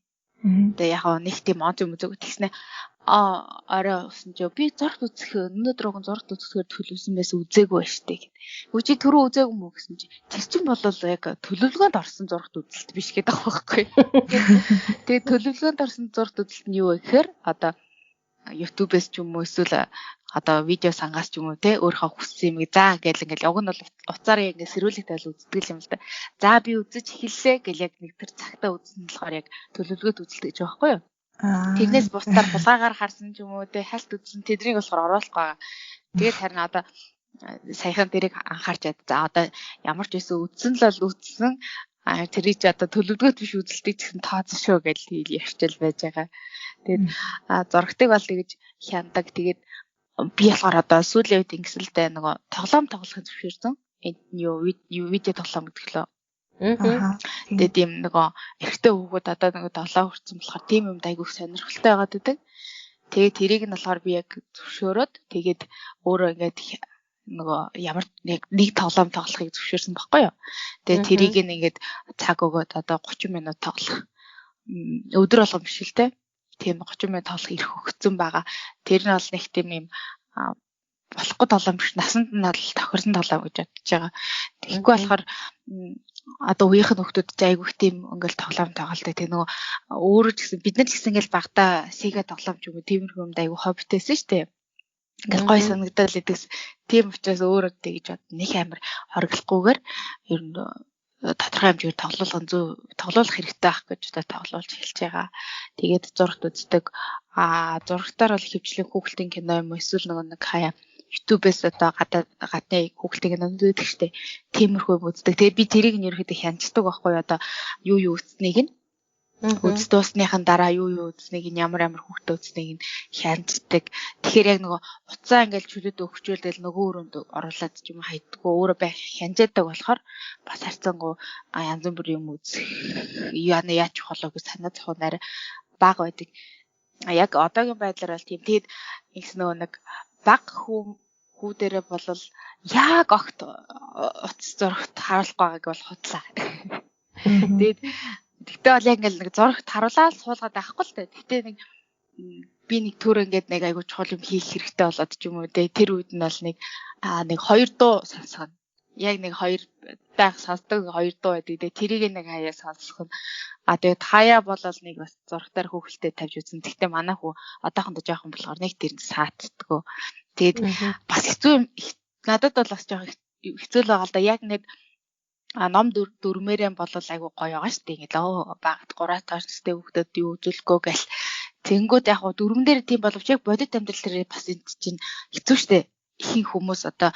Тэгээ яг нэг тийм онц юм үзэг тэгснэ арай усан чи би зургт үзэх өнөөдөр огон зургт үзэхээр төлөвсөн байсан үзээгүй ба штэ гэд. Үгүй түрүү үзээгүй мүү гэсэн чи тэр чинь болол яг төлөвлөгөөнд орсон зургт үзэлт биш гэдэг байгаа байхгүй. Тэгээд төлөвлөгөөнд орсон зургт үзэлт нь юу вэ гэхээр одоо YouTube-с ч юм уу эсвэл одоо видео сангаас ч юм уу те өөрийнхөө хүссэн юм за гэл ингээл уг нь бол уцаараа ингээ сэрүүлэг тавил үздэг юм л да. За би үзэж эхэллээ гэл яг нэг тэр цагтаа үзсэн болохоор яг төлөвлөгөөд үзэлт гэж байгаа байхгүй юу? Тэрнээс бусдаар булгаагаар харсан ч юм уу те хальт үзсэн тэднийг болохоор оруулахгүй байгаа. Тэгээд харин одоо саяхан тэрийг анхаарч за одоо ямар ч байсан үзсэн л бол үзсэн тэрийг ч одоо төлөвлөгөөт биш үзэлтийг гэсэн тооцсон шүү гэж ярьчил байж байгаа. Тэгээд зурагтыг бол тэгэж хяндаг. Тэгээд би болохоор одоо сүүлийн үед ингэсэлтэй нөгөө тоглоом тоглохыг зөвшөөрсөн. Юу видео тоглоом гэдэг лөө. Тэгээд ийм нөгөө эрэгтэй хүүхэд одоо нөгөө тоглоом хүрсэн болохоор тийм юм айгүйх сонирхолтой байгаад байдаг. Тэгээд тэрийг нь болохоор би яг зөвшөөрөөд тэгээд өөрөө ингээд нөгөө ямар нэг тоглоом тоглохыг зөвшөөрсөн байхгүй юу. Тэгээд тэрийг нь ингээд цаг өгөөд одоо 30 минут тоглох. Өдөр болгон биш л те. Тийм 30 минут тоглох ирэх өгсөн байгаа. Тэр нь бол нэг тийм юм болохгүй тоглоом биш. Насанд нь бол тохирсон тоглоом гэж бодож байгаа. Тэгэхгүй болохоор одоо үеийнх нь хүмүүс ч айгүйх тийм ингээл тоглоом тоглолтой. Тэг нөгөө өөрөө ч гэсэн бид нар ч гэсэн ингээл багтаа Sega тоглоом ч юм уу тиймэрхүү юмд айгүй хоббитэйсэн шүү дээ. Ингээл гой санагдал идэс тийм учраас өөрөө тэгж бод нэг амар хориглохгүйгээр ер нь тодорхой хэмжээгээр тоглуулах хэрэгтэй байх гэж одоо тоглуулж эхэлж байгаа. Тэгээд зурагт үздэг. Зурагтаар бол хөвчлэн хүүхэлдэйн кино юм эсвэл нэг хаяа YouTube-с одоо гадны хүүхэлдэйн кинонууд байдаг штеп. Тиймэрхүү үздэг. Тэгээд би тэрийг нь ерөөхдөө хянцдаг байхгүй одоо юу үзснийг нь үз дуусныхан дараа юу үзснийг нь ямар хүүхдээ үзснийг нь хянцдаг. Тэгэхээр яг нөгөө уцаа ингээл чөлөөд өгчөөлдөл нөгөө өрөөнд оруулаад ч юм хайдггүй өөрөө байх хянжаадаг болохоор бас харцангуй янз бүрийн юм үзэх яа чухал гэж санаа зовхон арай бага байдаг. Яг одоогийн байдлаар бол тийм. Тэгэд ихс нөгөө нэг баг хүү дээрээ болол яг огт утас зурагт харуулах байгааг бол худлаа. Тэгэд тэгтээ бол яг ингээл нэг зурагт харуулаад суулгаад байхгүй л дээ. Тэгтээ нэг би нэг төр ингээд нэг айгуу чухал юм хийх хэрэгтэй болоод ч юм уу те. Тэр үед нь бол нэг 2 дуу сонсгоно. Яг нэг 2 байх сонсдог 2 дуу байдаг те. Тэрийг нэг хаяа сонсгоно. Тэгээд хаяа болол нэг бас зурагтаар хөөхөлтэй тавьж үзэн. Тэгтээ манай хүү одоохондоо жоохон болохоор нэг тэрэнд саатдгөө. Тэгээд бас хэцүү юм. Надад бол бас жоохон хэцүү л байгаа л да. Яг нэг ном дөрмээрэн болол айгу гоё байгаа шүү дээ. Ингээд багт 3 таарчтай хүүхдэд юу үзүүлэхгүй гэл. Тэнгүүд яг дөрмөн дээр тийм боловч яг бодит амьдрал дээр бас энэ чинь хэцүү шүү дээ. Ихэнх хүмүүс одоо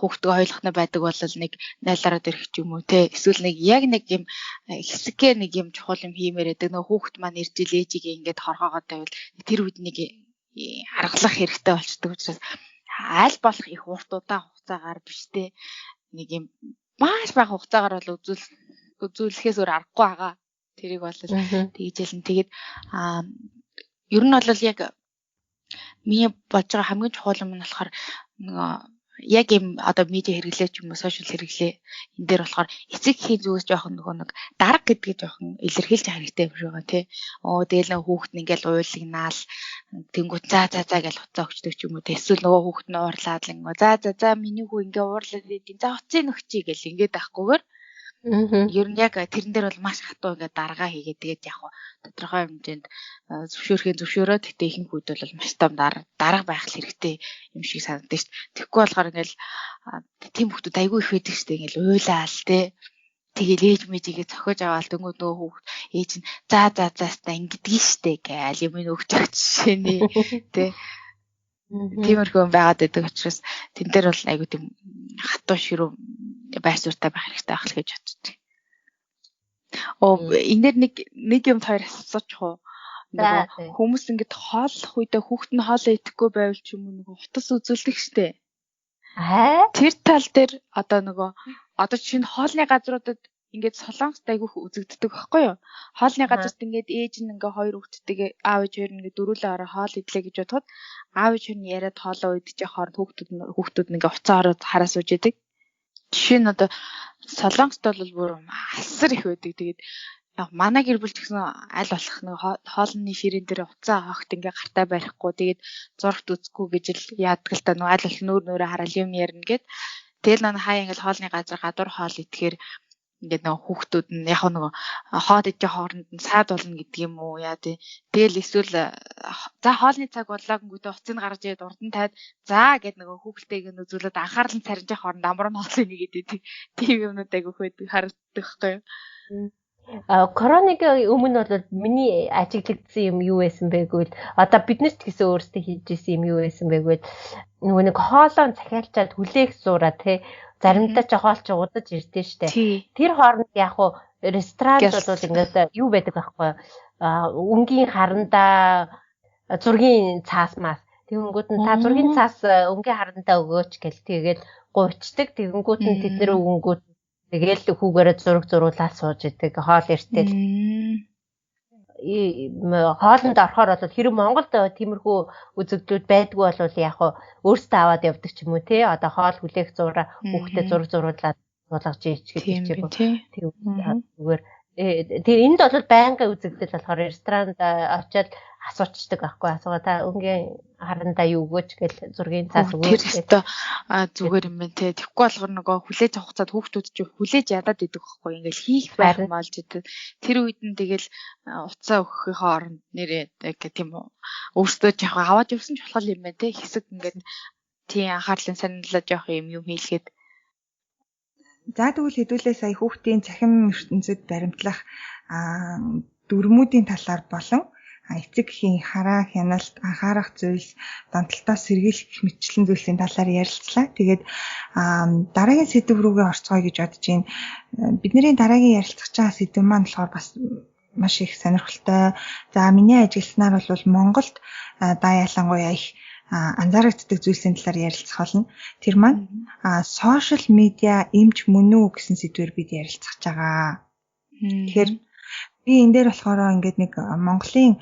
хүүхдгээ ойлгохна байдаг бол нэг найлаараа дэрэх ч юм уу те. Эсвэл нэг яг нэг юм хэсгээ нэг юм чухал юм хиймээр байдаг. Нөгөө хүүхд маань иржил ээжийг ингээд хорхоогоод байвал тэр үед нэг аргалах хэрэгтэй болчдөг учраас аль болох их урт удаан хугацаагаар биш те. Нэг юм маш бага хугацаагаар бол үзүүлэхээс өөр аргагүй байгаа. Тэрийг бол тэгжэлэн тэгээд ер нь бол яг миний бодож байгаа хамгийн чухал юм нь болохоор нөгөө яг юм одоо медиа хэрэглээ ч юм уу сошиал хэрэглээ энэ дээр болохоор эцэг эхийн зүгээс жоохон нөгөө нэг дарга гэдгийг жоохон илэрхийлж хэрэгтэй юм шиг байгаа тий. Тэгэл нэг хүүхэд нь ингээл уулагнаал тэнгуут за гэж хуцаа өгчдөг ч юм уу тий. Эсвэл нөгөө хүүхэд нь уурлаад л ингээ за миний хүү ингээ уурлаад идэв за хуцыг нөхчий гэл ингээд байхгүйгээр ер нь яг тэрэн дээр бол маш хатуу ингээд дарга хийгээд тэгээд яг тодорхой хэмжээнд зөвшөөрөө тэгтээ ихэнх үед бол маш том дарга байх хэрэгтэй юм шиг санагдаж шүү дээ. Тэгэхгүй болохоор ингээл тийм хүмүүс айгүй их байдаг шүү дээ. Ингээл уйлаал те. Тэгэл ээж мэжигээ цохиж аваад дөнгөд нөгөө хүүхд ээж нь за ингэдэгэн штэ гээл юм өгч байгаа жишээ нэ те. Тиймэрхүү байгаад байдаг учраас тэн дээр бол айгүй тийм хатуу ширүү байр суурьтай байх хэрэгтэй байх л гэж бодчих. Энээр нэг юм хоёр асуучих уу? Нөгөө хүмүүс ингэж хооллох үедээ хүүхэд нь хоолоо идэхгүй байвал ч юм уу нөгөө хутас үзүүлдэг штэ. Тэр тал дээр одоо чинь хоолны газруудад ингээд солонгост айгүйх үзэгддэг байхгүй юу? Хоолны газарт ингээд ээж нь ингээ хоёр хүүхэдтэйгээ аав ээж хоёр ингээ дөрүүлээ ороо хоол идлээ гэж бодоход аав ээж нь яриад хоолоо идчих хооронд хүүхдүүд ингээ уцаа ороод хараа сууж идэг. Жишээ нь одоо солонгост бол бүр асар их байдаг. Тэгээд манай гэр бүл ч гэсэн аль болох нэг хоолны ширээн дээр уцаа хогт ингээ гартаа барихгүй тэгээд зурагт үзэхгүй гэж л яадаг л та нэг аль болох нүүрээ хараад юм ярина гэд. Тэгэл нана хаяа ингээл хоолны газар гадуур хоол идэхээр ингээд нэг хүүхдүүд нь яг нэг хоод идэх хооронд нь саад болно гэдэг юм уу яа тий. Тэгэл эсвэл за хоолны цаг болоогүйтэй уцыг гаргаж ирээд урд нь таад за гэд нэг хүүхдтэйг нь үзүүлээд анхаарал нь царинжих хооронд амар нь хоолыг нэгээд тийм юмнууд айгүйх байдаг харагддаг байхгүй юу. Коронавигийн өмнө бол миний ажиглагдсан юм юу байсан бэ гэвэл одоо биднэрт гэсэн өөрсдөө хийж исэн юм юу байсан бэ гэвэл нөгөө нэг хоолоо захиалчаад хүлээх зураа тий заримдаа ч хоолч удаж ирдэ штэ. Тэр хооронд яг хуу ресторан бол ингээд юу байдаг байхгүй өнгийн харандаа зургийн цаас мас тэгэнгүүт нь та зургийн цаас өнгийн харандаа өгөөч гэл тэгээд гуйчдаг тэгэнгүүт нь тэд нэр өнгөт тэгэл хүүгээрээ зураг зуруулаад сууж идэг хоол эртэл. Хоолнд орохоор бол хэрэв Монголд тиймэрхүү үзэгдлүүд байдгүй бол яг өөрсдөө аваад явдаг ч юм уу тий. Одоо хоол хүлээх зураа хүүхдэд зураг зуруулаад суулгаж ийч гэдэг ч юм уу. Тэр энд бол байнгын үзэгдэл болохоор ресторанд очиод асуучдаг байхгүй асуугаа та өнгийн харандаа юу өгөөч гэл зургийн цаас өгөөч гэдэг зүгээр юм байна те. Тэгэхгүй болохоор нөгөө хүлээж авах цаад хүүхдүүд ч хүлээж ядаад идэг байхгүй ингээл хийх байх маалж идэг. Тэр үед нь тэгэл уцаа өгөхийн хооронд нэрээ гэх тийм үү өөртөө яг аваад явсан ч болох юм байна те. Хэсэг ингээд тийм анхаарлын саналаа жоох юм хийлгээд. За тэгвэл хэдүүлээ сая хүүхдийн цахим ертөнцид баримтлах дүрмүүдийн талаар болон эцэг эхийн хараа хяналт анхаарах зүйлс донтолтоо сэргийлэх мэтчилэн зүйлсийн талаар ярилцлаа. Тэгээд дараагийн сэдв рүүгээ орцгоё гэж бодож байна. Бидний дараагийн ярилцах байгаа сэдв маань болохоор бас маш их сонирхолтой. За миний ажигласнаар бол Монголд ялангуяа их анзаарэгддэг зүйлсийн талаар ярилцах болно. Тэр маань сошиал медиа эмч мөн үү гэсэн сэдвээр бид ярилцах байгаа. Тэгэхээр би энэ дээр болохоор ингээд нэг Монголын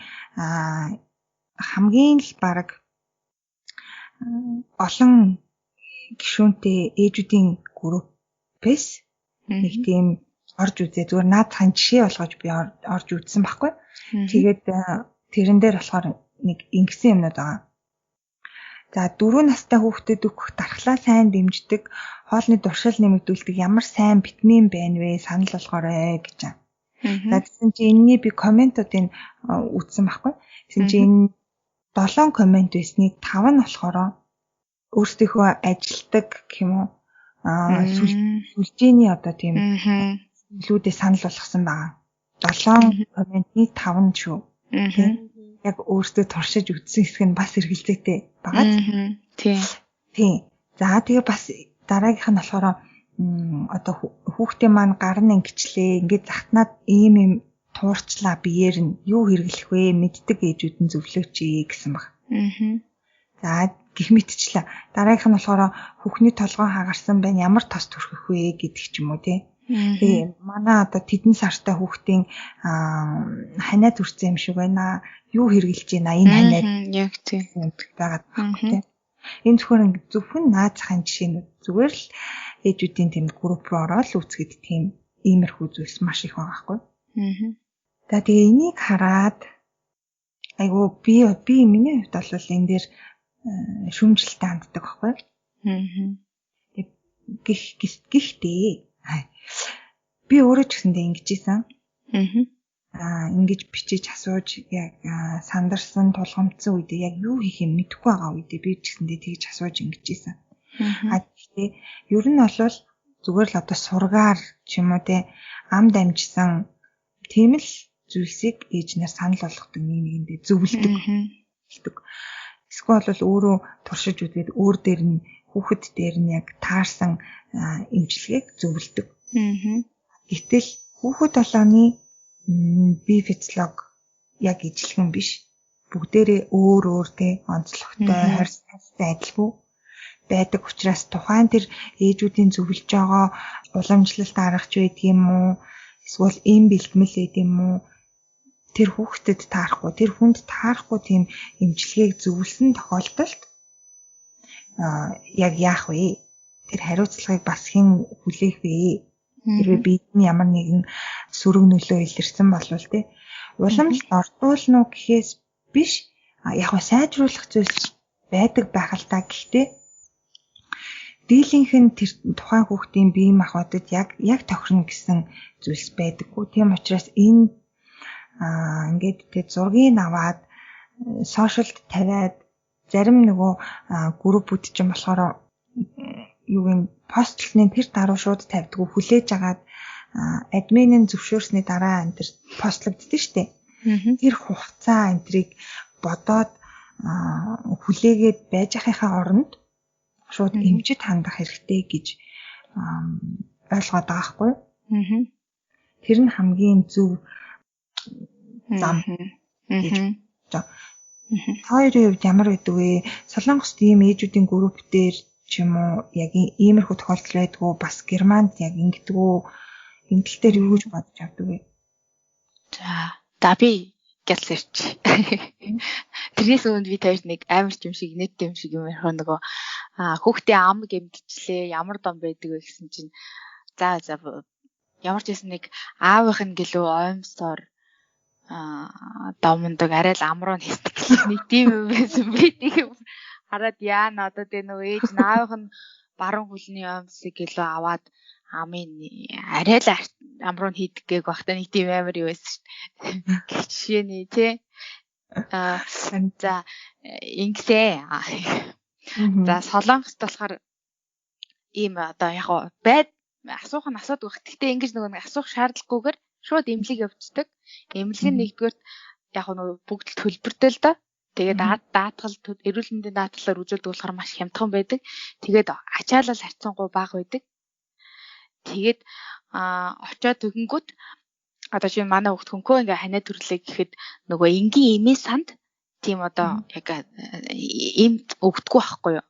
хамгийн л баг олон гишүүнтэй ээжүүдийн группээс нэг тийм орж үзээ. Зүгээр наадхан жишээ болгож би орж үзсэн байхгүй. Тэгээд тэрэн дээр болохоор нэг ингэсэн юмнууд байгаа. За 4 настай хүүхдэд өгөх дархлаа сайн дэмждэг, хоолны дуршил нэмэгдүүлдэг ямар сайн витамин байна вэ? Санал болгоорой гэж байна. За тэгсэн чи энэний би комментуудыг үзсэн байхгүй. Тэгсэн чи энэ 7 коммент байсныг 5 нь болохоор өөрсдийнхөө ажилтдаг гэх юм уу сүлжээний одоо тийм зүйлүүдээ санал болгосон байгаа. 7 комментний 5 нь шүү. Яг өөртөө туршиж үзсэн хэсэг нь бас эргэлзээтэй байгаа. Тийм. За тэгээ бас дараагийнх нь болохоор одоо хүүхдийн маань гар нь ингэчлээ, ингээд захтнаад ийм туурчлаа биеэр нь юу хэрэглэх вэ? Мэддэг ээжүүд нь зөвлөөч гэсэн баг. За гих мэтчлээ. Дараагийнх нь болохоор хүүхний толгой хагарсан байна, ямар тос төрөх вэ гэдэг ч юм уу тий. Тэгээ манай одоо тэдэн сартай хүүхдийн ханаа төрсэн юм шиг байна. Юу хэрэгжилж байна энэ ханаа яг тийм байгаад байна тийм. Энэ зөвхөн зөвхөн наад захын жишээнүүд зүгээр л ээжүүдийн тийм групп руу ороод үзэхэд тийм иймэрхүү зүйлс маш их байгаа байхгүй. За тэгээ энийг хараад айгу би миний хувьд бол энэ дээр шүүмжлэлтэй ханддаг байхгүй. Гэхдээ би өөрөө ч гэсэндээ ингэж ийсэн. Ингэж бичиж асууж яг сандарсан тулгамдсан үедээ яг юу хийх юм мэдэхгүй байгаа үедээ би ч гэсэндээ тэгж асууж ингэж ийсэн. Гэхдээ ер нь бол зүгээр л одоо сургаар ч юм уу те ам дамжсан тийм л зүйлсийг ээжнэр санал болгодог нэгэндээ зөвлөдөг. Эсвэл бол өөрөө туршиж үзээд өөр дээр нь хүүхэд дээр нь яг таарсан эмчилгээг зөвлөдөг. Гэтэл хүүхэд болгоны бие физиолог яг ижилхэн биш. Бүгдээрээ өөр те онцлогтой харьцангуйтай адилгүй байдаг учраас тухайн тэр ээжүүдийн зөвлөж байгаа уламжлалт аргач байдаг юм уу? Эсвэл эм бэлтгэл байдаг юм уу? Тэр хүүхдэд таарахгүй, тэр хүнд таарахгүй тийм эмчилгээг зөвлөсөн тохиолдолд яг яах вэ? Тэр хариуцлагыг бас хэн хүлээх вэ Хэрвээ бидний ямар нэгэн сөрөг нөлөө илэрсэн болвол тий уламжлалт ордуулна уу гэхээс биш яг нь сайжруулах зүйлс байдаг байх л та. Гэхдээ дийлийнх нь тэр тухайн хүүхдийн бие махбодод яг тохирно гэсэн зүйлс байдаггүй. Тийм учраас энэ ингээд тэг зургийг аваад сошиалд тавиад зарим нөгөө группүүд чинь болохоор юу юм постлны тэр даруй шууд тавьдгүй хүлээж агаад админын зөвшөөрсний дараа энэ постлогдсон шүү дээ. Тэр хугацаа энтрийг бодоод хүлээгээд байж ахихаа оронд шууд эмчит хандах хэрэгтэй гэж ойлгоод байгаа хгүй. Тэр нь хамгийн зөв зам гэж бодож. Хоёрын хувьд ямар байдаг вэ? Солонгост ийм ээжүүдийн групп дээр ч юм уу яг иймэрхүү тохиолдол байдгүй, бас Германд яг ингэдэггүй. Энэ тал дээр юу гэж бодож авдаг вэ? За би гэлсэрч. Тэрнээс өмнө би тавьж нэг амар ч юм шиг, нийттэй юм шиг юм ярих нөгөө хүүхдээ ам гэмтчлээ, ямар дом байдаг вэ гэсэн чинь за ямар ч байсан нэг аавынх нь гэлөө оймсоор домондог арай л амруу хийдэг нэг тийм юм байсан. Би тийм хараад яана одоо тэ нөгөө ээж наавынх нь баруун хөлний оймсыг гэлөө аваад амын арай л амруу хийдэг гэх багтаа нэг тийм амар юу байсан шүү дээ. Жишээний тий. За ингэсээ. За Солонгост болохоор ийм одоо яг асуух нь асуудаг байх. Гэхдээ ингэж нөгөө асуух шаардлагагүйгээр шууд эмнэлэг явуулдаг. Эмнэлэг нь нэгдүгээр яг нөгөө бүгд төлбөртэй л да. Тэгээд даатгал эрүүл мэндийн даатгалаар үзүүлдэг болохоор маш хямдхан байдаг. Тэгээд ачаалал харьцангуй бага байдаг. Тэгээд очоод төгөнгөт одоо чи манай хөвгт хөнкөө ингээ ханаа төрлөө гэхэд нөгөө энгийн эмээ санд тийм одоо яг эмт өгдөггүй байхгүй юу?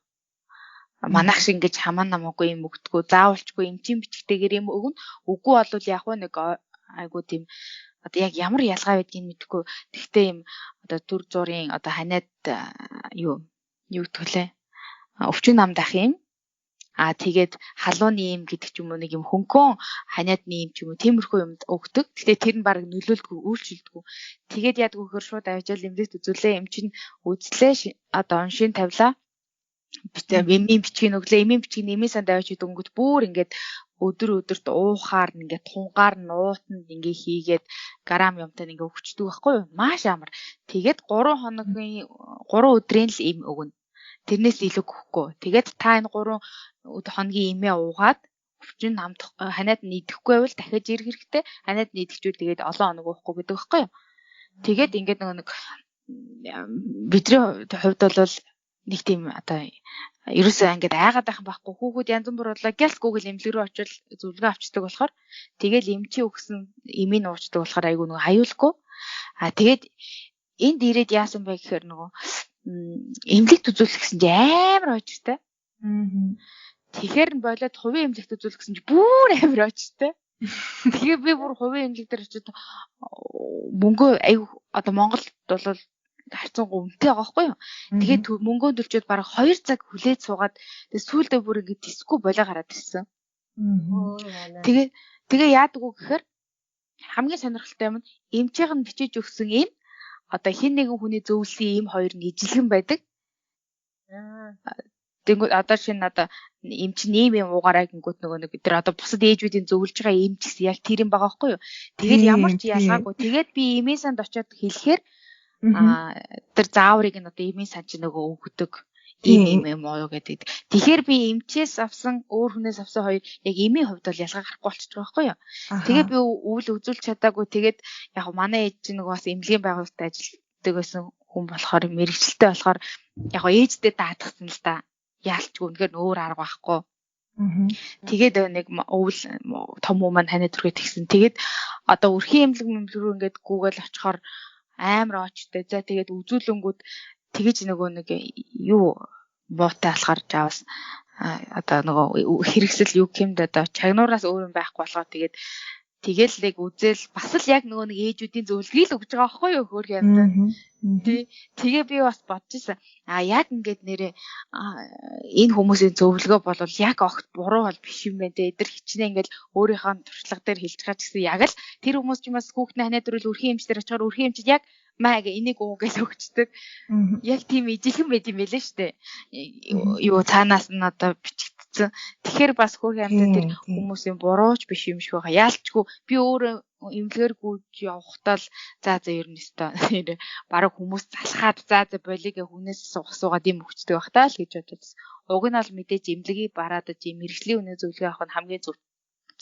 Манайх шиг ингэж хамаа намаагүй юм өгдөггүй, заавалчгүй эмчийн бичгтэйгээр юм өгнө. Үгүй болвол яг нэг айгуу тийм одоо яг ямар ялгаа байдгийг мэдэхгүй. Тэгтээ юм одоо төр зургийн одоо ханаад юу гэдгэлээ. Өвчин намдах юм. Тэгээд халууны юм гэдэг ч юм уу нэг юм хөнгөн ханиадны юм ч юм уу тиймэрхүү юм өгдөг. Гэхдээ тэр нь баг нөлөөлдөггүй, үйлчилдэггүй. Тэгээд яадаг вөхөр шууд авчаал эмнэлэгт үзүүлээ. Эмч нь үзлээ. Одоо уншийн тавилаа. Эмийн бичгийг өглөө. Эмийн бичгийг нэмийн санд авчид өнгөт бүр ингээд өдөрт уухаар ингээд тунгаар нь уутанд ингээ хийгээд грамм юмтай ингээ өгчдөг байхгүй юу? Маш амар. Тэгээд 3 өдрийн л им өгнө. Тэрнээс илүү өгөхгүй. Тэгээд та энэ 3 хоногийн имээ уугаад өвчин ханаад нийдэхгүй байвал дахиад ирэх хэрэгтэй. Ханаад нийдэгчүүл тэгээд олон хоног уухгүй гэдэг байхгүй юу? Тэгээд ингээд нэг бидний хувьд бол нэг тийм одоо ерөөсөө ингээд айгаад байх байхгүй. Хүүхэд янз бүр бодлоо гялс Google эмнэлэг рүү очивол зөвлөгөө авчдаг болохоор тэгээд эмчийн өгсөн эмийг уучдаг болохоор айгүй нэг аюулгүй. Тэгээд энд ирээд яасан бэ гэхээр нөгөө эмнэлэгт үзүүлэх гэсэн чинь амар очиртай. Тэгэхээр нь болоод хувийн эмнэлэгт үзүүлэх гэсэн чинь бүр амар очиртай. Тэгээ би бүр хувийн эмнэлэг дээр очиод мөнгө аюу одоо Монголд бол харьцангуй үнэтэй байгаа байхгүй юу. Тэгээд мөнгөө төлчөөд бараг 2 цаг хүлээж суугаад тэгээд сүүлдээ бүр ингэ тисгүй болоо гараад ирсэн. Тэгээ яадаг уу гэхээр хамгийн сонирхолтой юм нь эмчийнх нь бичиж өгсөн юм одоо хин нэгэн хүний зөвлөсөн ийм хоёр нь ижилхэн байдаг. Тэнгүүд одоо шинэ одоо эмч нэм юм уугаараа гингүүт нөгөө нэг тэр одоо бусад ээжүүдийн зөвлөж байгаа эмч гэсэн яг тэр юм байгаа байхгүй юу. Тэгээд ямар ч ялгаагүй. Тэгээд би эмээ санд очиод хэлэхээр тэр зааврыг нь одоо эмээ санд чи нөгөө өгдөг ийм юм уу гэдэг. Тэгэхээр би эмчээс авсан өөр хүнээс авсан хоёр яг эмийн хувьд бол ялгаа гарахгүй болчихж байгаа байхгүй юу. Тэгээд би үйл үзүүлж чадаагүй. Тэгээд яг манай ээж чинь нөгөө бас эмнэлгийн байгууллагад ажилладаг байсан хүн болохоор мэрэгчлээ болохоор яг ээжтэй даатгсан л да. Яалчгүй үнэхээр өөр арга байхгүй. Тэгээд нэг өвөл том хүмүүс маань ханаа түргээ тэгсэн. Тэгээд одоо өрхийн эмнэлэг рүү ингээд Google очихоор амар очтой. За тэгээд үзүүлэнгүүд тэгэж нөгөө нэг юу буутай болохоор жавс одоо нөгөө хэрэгсэл юу гэмд одоо чагнуураас өөр юм байхгүй болохоор тэгээд Тэгэл нэг үзэл бас л яг нөгөө нэг ээжүүдийн зөвлөгөө л өгж байгаа байхгүй юу хөөрхөн амтаа. Тэгээ би бас бодож ирсэн. Яг ингээд нэрээ энэ хүмүүсийн зөвлөгөө бол яг огт буруу бол биш юм байна те. Эдгээр хичнээн ингээд өөрийнхөө туршлага дээр хэлж байгаа ч гэсэн яг л тэр хүмүүс ч бас хүүхнээ ханаад ирвэл өрхийн эмчтэр очихоор өрхийн эмчид яг маа гэ энийг уу гэж өгчдөг. Яг тийм ижилхэн байд юм байлээ шүү дээ. Юу цаанаас нь одоо бичигдсэн. Тэгэхээр бас хөөрхөн амтаа тэр хүмүүсийн бурууч биш юм шиг байгаа. Яалчгүй би өөрөө эмнэлгээр гүйж явахдаа л за ер нь өстой бараг хүмүүс залхаад за болигээ хүнээс суугаад юм өгчдөг байх таа л гэж бодож. Уг нь бол мэдээж эмнэлгийг бараад ийм мэрэгжлийн үнэ зөвлөгөө авах нь хамгийн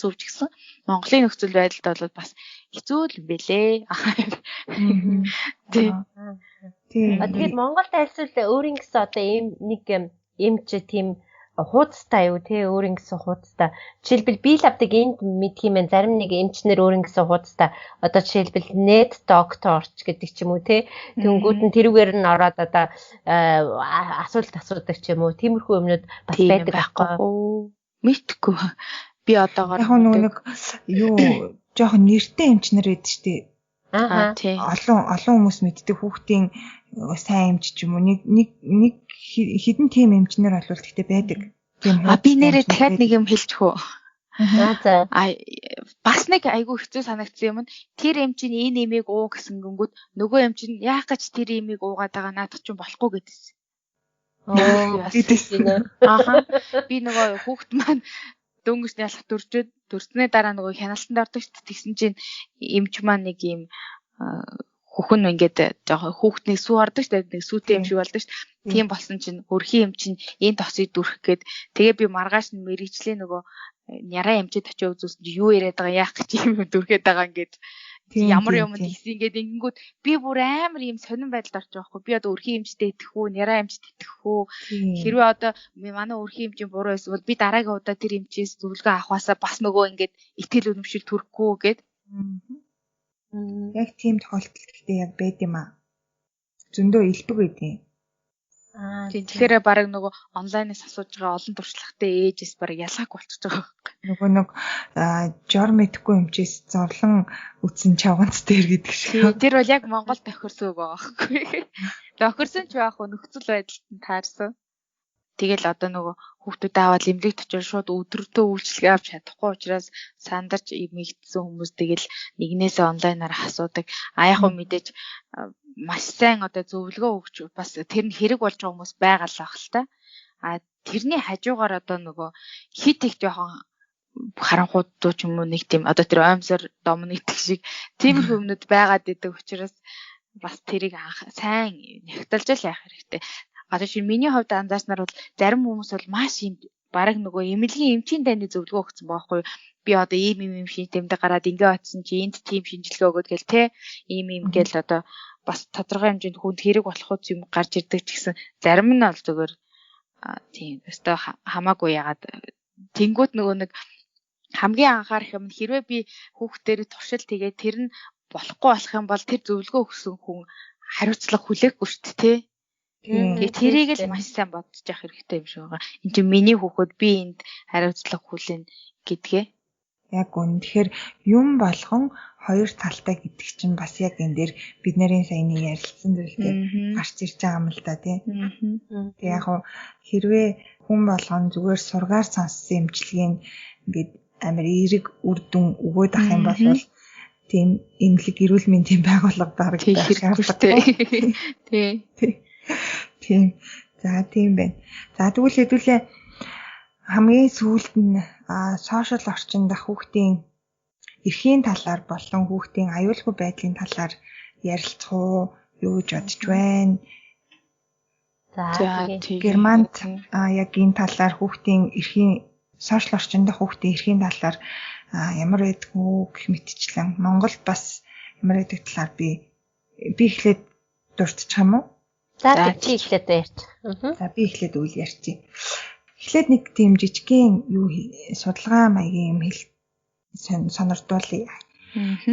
зөв ч гэсэн Монголын нөхцөл байдалд бол бас хэцүү л юм бэлээ. Тэгээд Монголд альсвал өөрийн гэсэн одоо нэг эмч тийм хуудастай юу те өөрийн гэсэн хуудастай. Жишээлбэл би л авдаг энд мэдх юм байна. Зарим нэг эмчнэр өөрийн гэсэн хуудастай. Одоо жишээлбэл net doctor ч гэдэг ч юм уу те. Тэнгүүд нь тэрүүгээр нь ороод одоо асуулт асуудаг ч юм уу. Тиймэрхүү юмнууд бас байдаг байхгүй. Мэдхгүй. Би одоогоор яг нэг юу жоохон нэртэй эмчнэр байдаг штэ. Тийм. Олон хүмүүс мэддэг хүүхдийн сайн эмч ч юм уу нэг хідэн тийм эмчнэр бол гэхдээ байдаг. Би нэрээ дахиад нэг юм хэлчих үү. За. Бас нэг айгүй хэцүү санагдсан юм нь тэр эмч нь энэ эмийг уу гэсэн гингүүд нөгөө эмч нь яах гэж тэр эмийг уугаад байгаа наадах чинь болохгүй гэдсэн. Би нөгөө хүүхд маань дөнгөж ялах дөрснээ дараа нөгөө хяналтанд ордог шүү дээ. Тэгсэн чинь эмч маань нэг юм хөхн ингээд жоохон хүүхдний сүү ордог шүү дээ. Нэг сүүтэй юм шиг болдог шүү дээ. Тийм болсон чинь өрхийн эмч нь энэ тосыг дүрх гээд тэгээ би маргааш нь мэрэгчлээ нөгөө няраа эмчэд очиж үзүүлсэн чи юу яриад байгаа яах гэж юм дүрхээд байгаа ингээд ямар юм тийсэн ингээд ингэнгүүт би бүр амар юм сонирн байдалд орчих واخгүй. Би одоо өрхийн эмчтэй итгэх үү, няраа эмчтэй итгэх үү? Хэрвээ одоо манай өрхийн эмчийн буруу байсан бол би дараагийн удаа тэр эмчээс зөвлөгөө авахаасаа бас нөгөө ингээд итгэл үнэмшил төрөхгүй гэд. Яг тийм тохиолдол гэхдээ яг байд юм аа. Зөндөө илбэг байдیں۔ Тэгэхээр бараг нөгөө онлайнаас асууж байгаа олон туршлагатай ээжээс бараг ялгаагүй болчихж байгаа байхгүй. Нөгөө нэг жор мэдхгүй юмчээс зовлон үтсэн чавганц дээр гэдэг шиг. Тэр бол яг Монгол тохирсон байгаа байхгүй. Тохирсон ч байх уу нөхцөл байдалд нь таарсан. Тэгэл одоо нөгөө хүүхдүүд аваад эмнэлэгт очиж шууд өдрөдөө үйлчлэгээ авч чадахгүй учраас сандарч эмэгдсэн хүмүүс тэгэл нэгнээсээ онлайнаар асуудаг. Яг уу мэдээж маш сайн одоо зөвлөгөө өгч бас тэр нь хэрэг болж байгаа хүмүүс байгаа л ах л та. Тэрний хажуугаар одоо нөгөө хит их жоохон харанхуудуу ч юм уу нэг тийм одоо тэр оймсор домнитг шиг тиймэрхүү юмнууд байгаад идэг учраас бас тэрийг сайн нягтлж яах хэрэгтэй. Одоо чи миний хувьд анзаарснаар бол зарим хүмүүс бол маш юм бараг нөгөө эмнэлгийн эмчийн таны зөвлөгөө өгсөн байхгүй. Би одоо ийм юм шинж тэмдэг гараад ингээ очсон чи энд тийм шинжилгээ өгөөд гэл те ийм гэл одоо бас тодорхой хэмжээнд хүнд хэрэг болох үс юм гарч ирдэг ч гэсэн зарим нь бол зөвөр тийм өстой хамаагүй ягаад тэнгууд нөгөө нэг хамгийн анхаарах юм хэрвээ би хүүхдээр туршил тэгээ тэр нь болохгүй болох юм бол тэр зөвлөгөө өгсөн хүн хариуцлага хүлээхгүй шүү дээ те. Тэгээ тэрийг л маш сайн бодож явах хэрэгтэй юм шиг байгаа. Энд чинь миний хүүхэд би энд хариуцлага хүлээн гэдгээ. Яг үн. Тэгэхээр юм болгон хоёр талтай гэдэг чинь бас яг энэ дээр бид нарын саяны ярилцсан зүйлтэй гарч ирж байгаа юм л да тий. Тэгээ яг хэрвээ хүн болгон зүгээр сургаар сонссон эмчилгээг ингээд амар эерэг үр дүн өгөөд ах юм бол тийм эмнэлэг эрүүл мэндийн байгууллага дараг хэрэгтэй. Тий. Тийм. За тийм байна. За тэгвэл хэдүүлээ хамгийн сүүлд нь сошиал орчинд хүүхдийн эрхийн талаар болон хүүхдийн аюулгүй байдлын талаар ярилцах уу? Юу гэж бодож байна? За Германд яг энэ талаар хүүхдийн эрхийн сошиал орчинд хүүхдийн эрхийн талаар ямар байдгүй гэх мэтчлэн Монголд бас ямар байдаг талаар би эхлээд дурдчих юм уу? За чи эхлээд ярьж. За би эхлээд үйл ярьчих. Эхлээд нэг тийм жижигхэн юу судалгаа маягийн юм сонирдуулъя.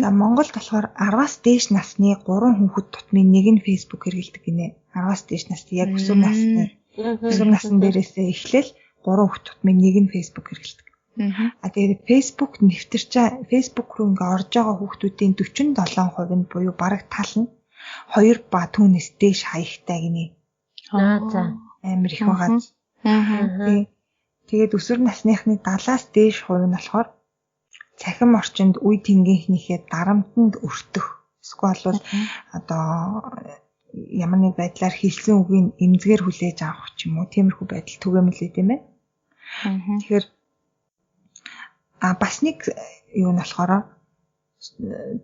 За Монголд болохоор 10-аас дээш насны 3 хүүхэд тутмын нэг нь Facebook хэрэглэдэг гинэ. 10-аас дээш насны яг өсвөр насны дээрээсээ эхлээл 3 хүүхэд тутмын нэг нь Facebook хэрэглэдэг. Тэгээд Facebook нэвтэрч Facebook руу ингээ орж байгаа хүүхдүүдийн 47% нь буюу бараг тал нь 2 ба түүнээс дээш хаягтай гинэ. За. Амар их байгаа. Тэгээд өсвөр насныхны 70-аас дээш хувь нь болохоор цахим орчинд үе тэнгийнхнийхээ дарамтанд өртөх. Эсвэл бол одоо ямар нэг байдлаар хэлсэн үгийг эмзгээр хүлээж авах ч юм уу тиймэрхүү байдал түгээмэл тийм ээ. Тэгэхээр бас нэг юу нь болохоор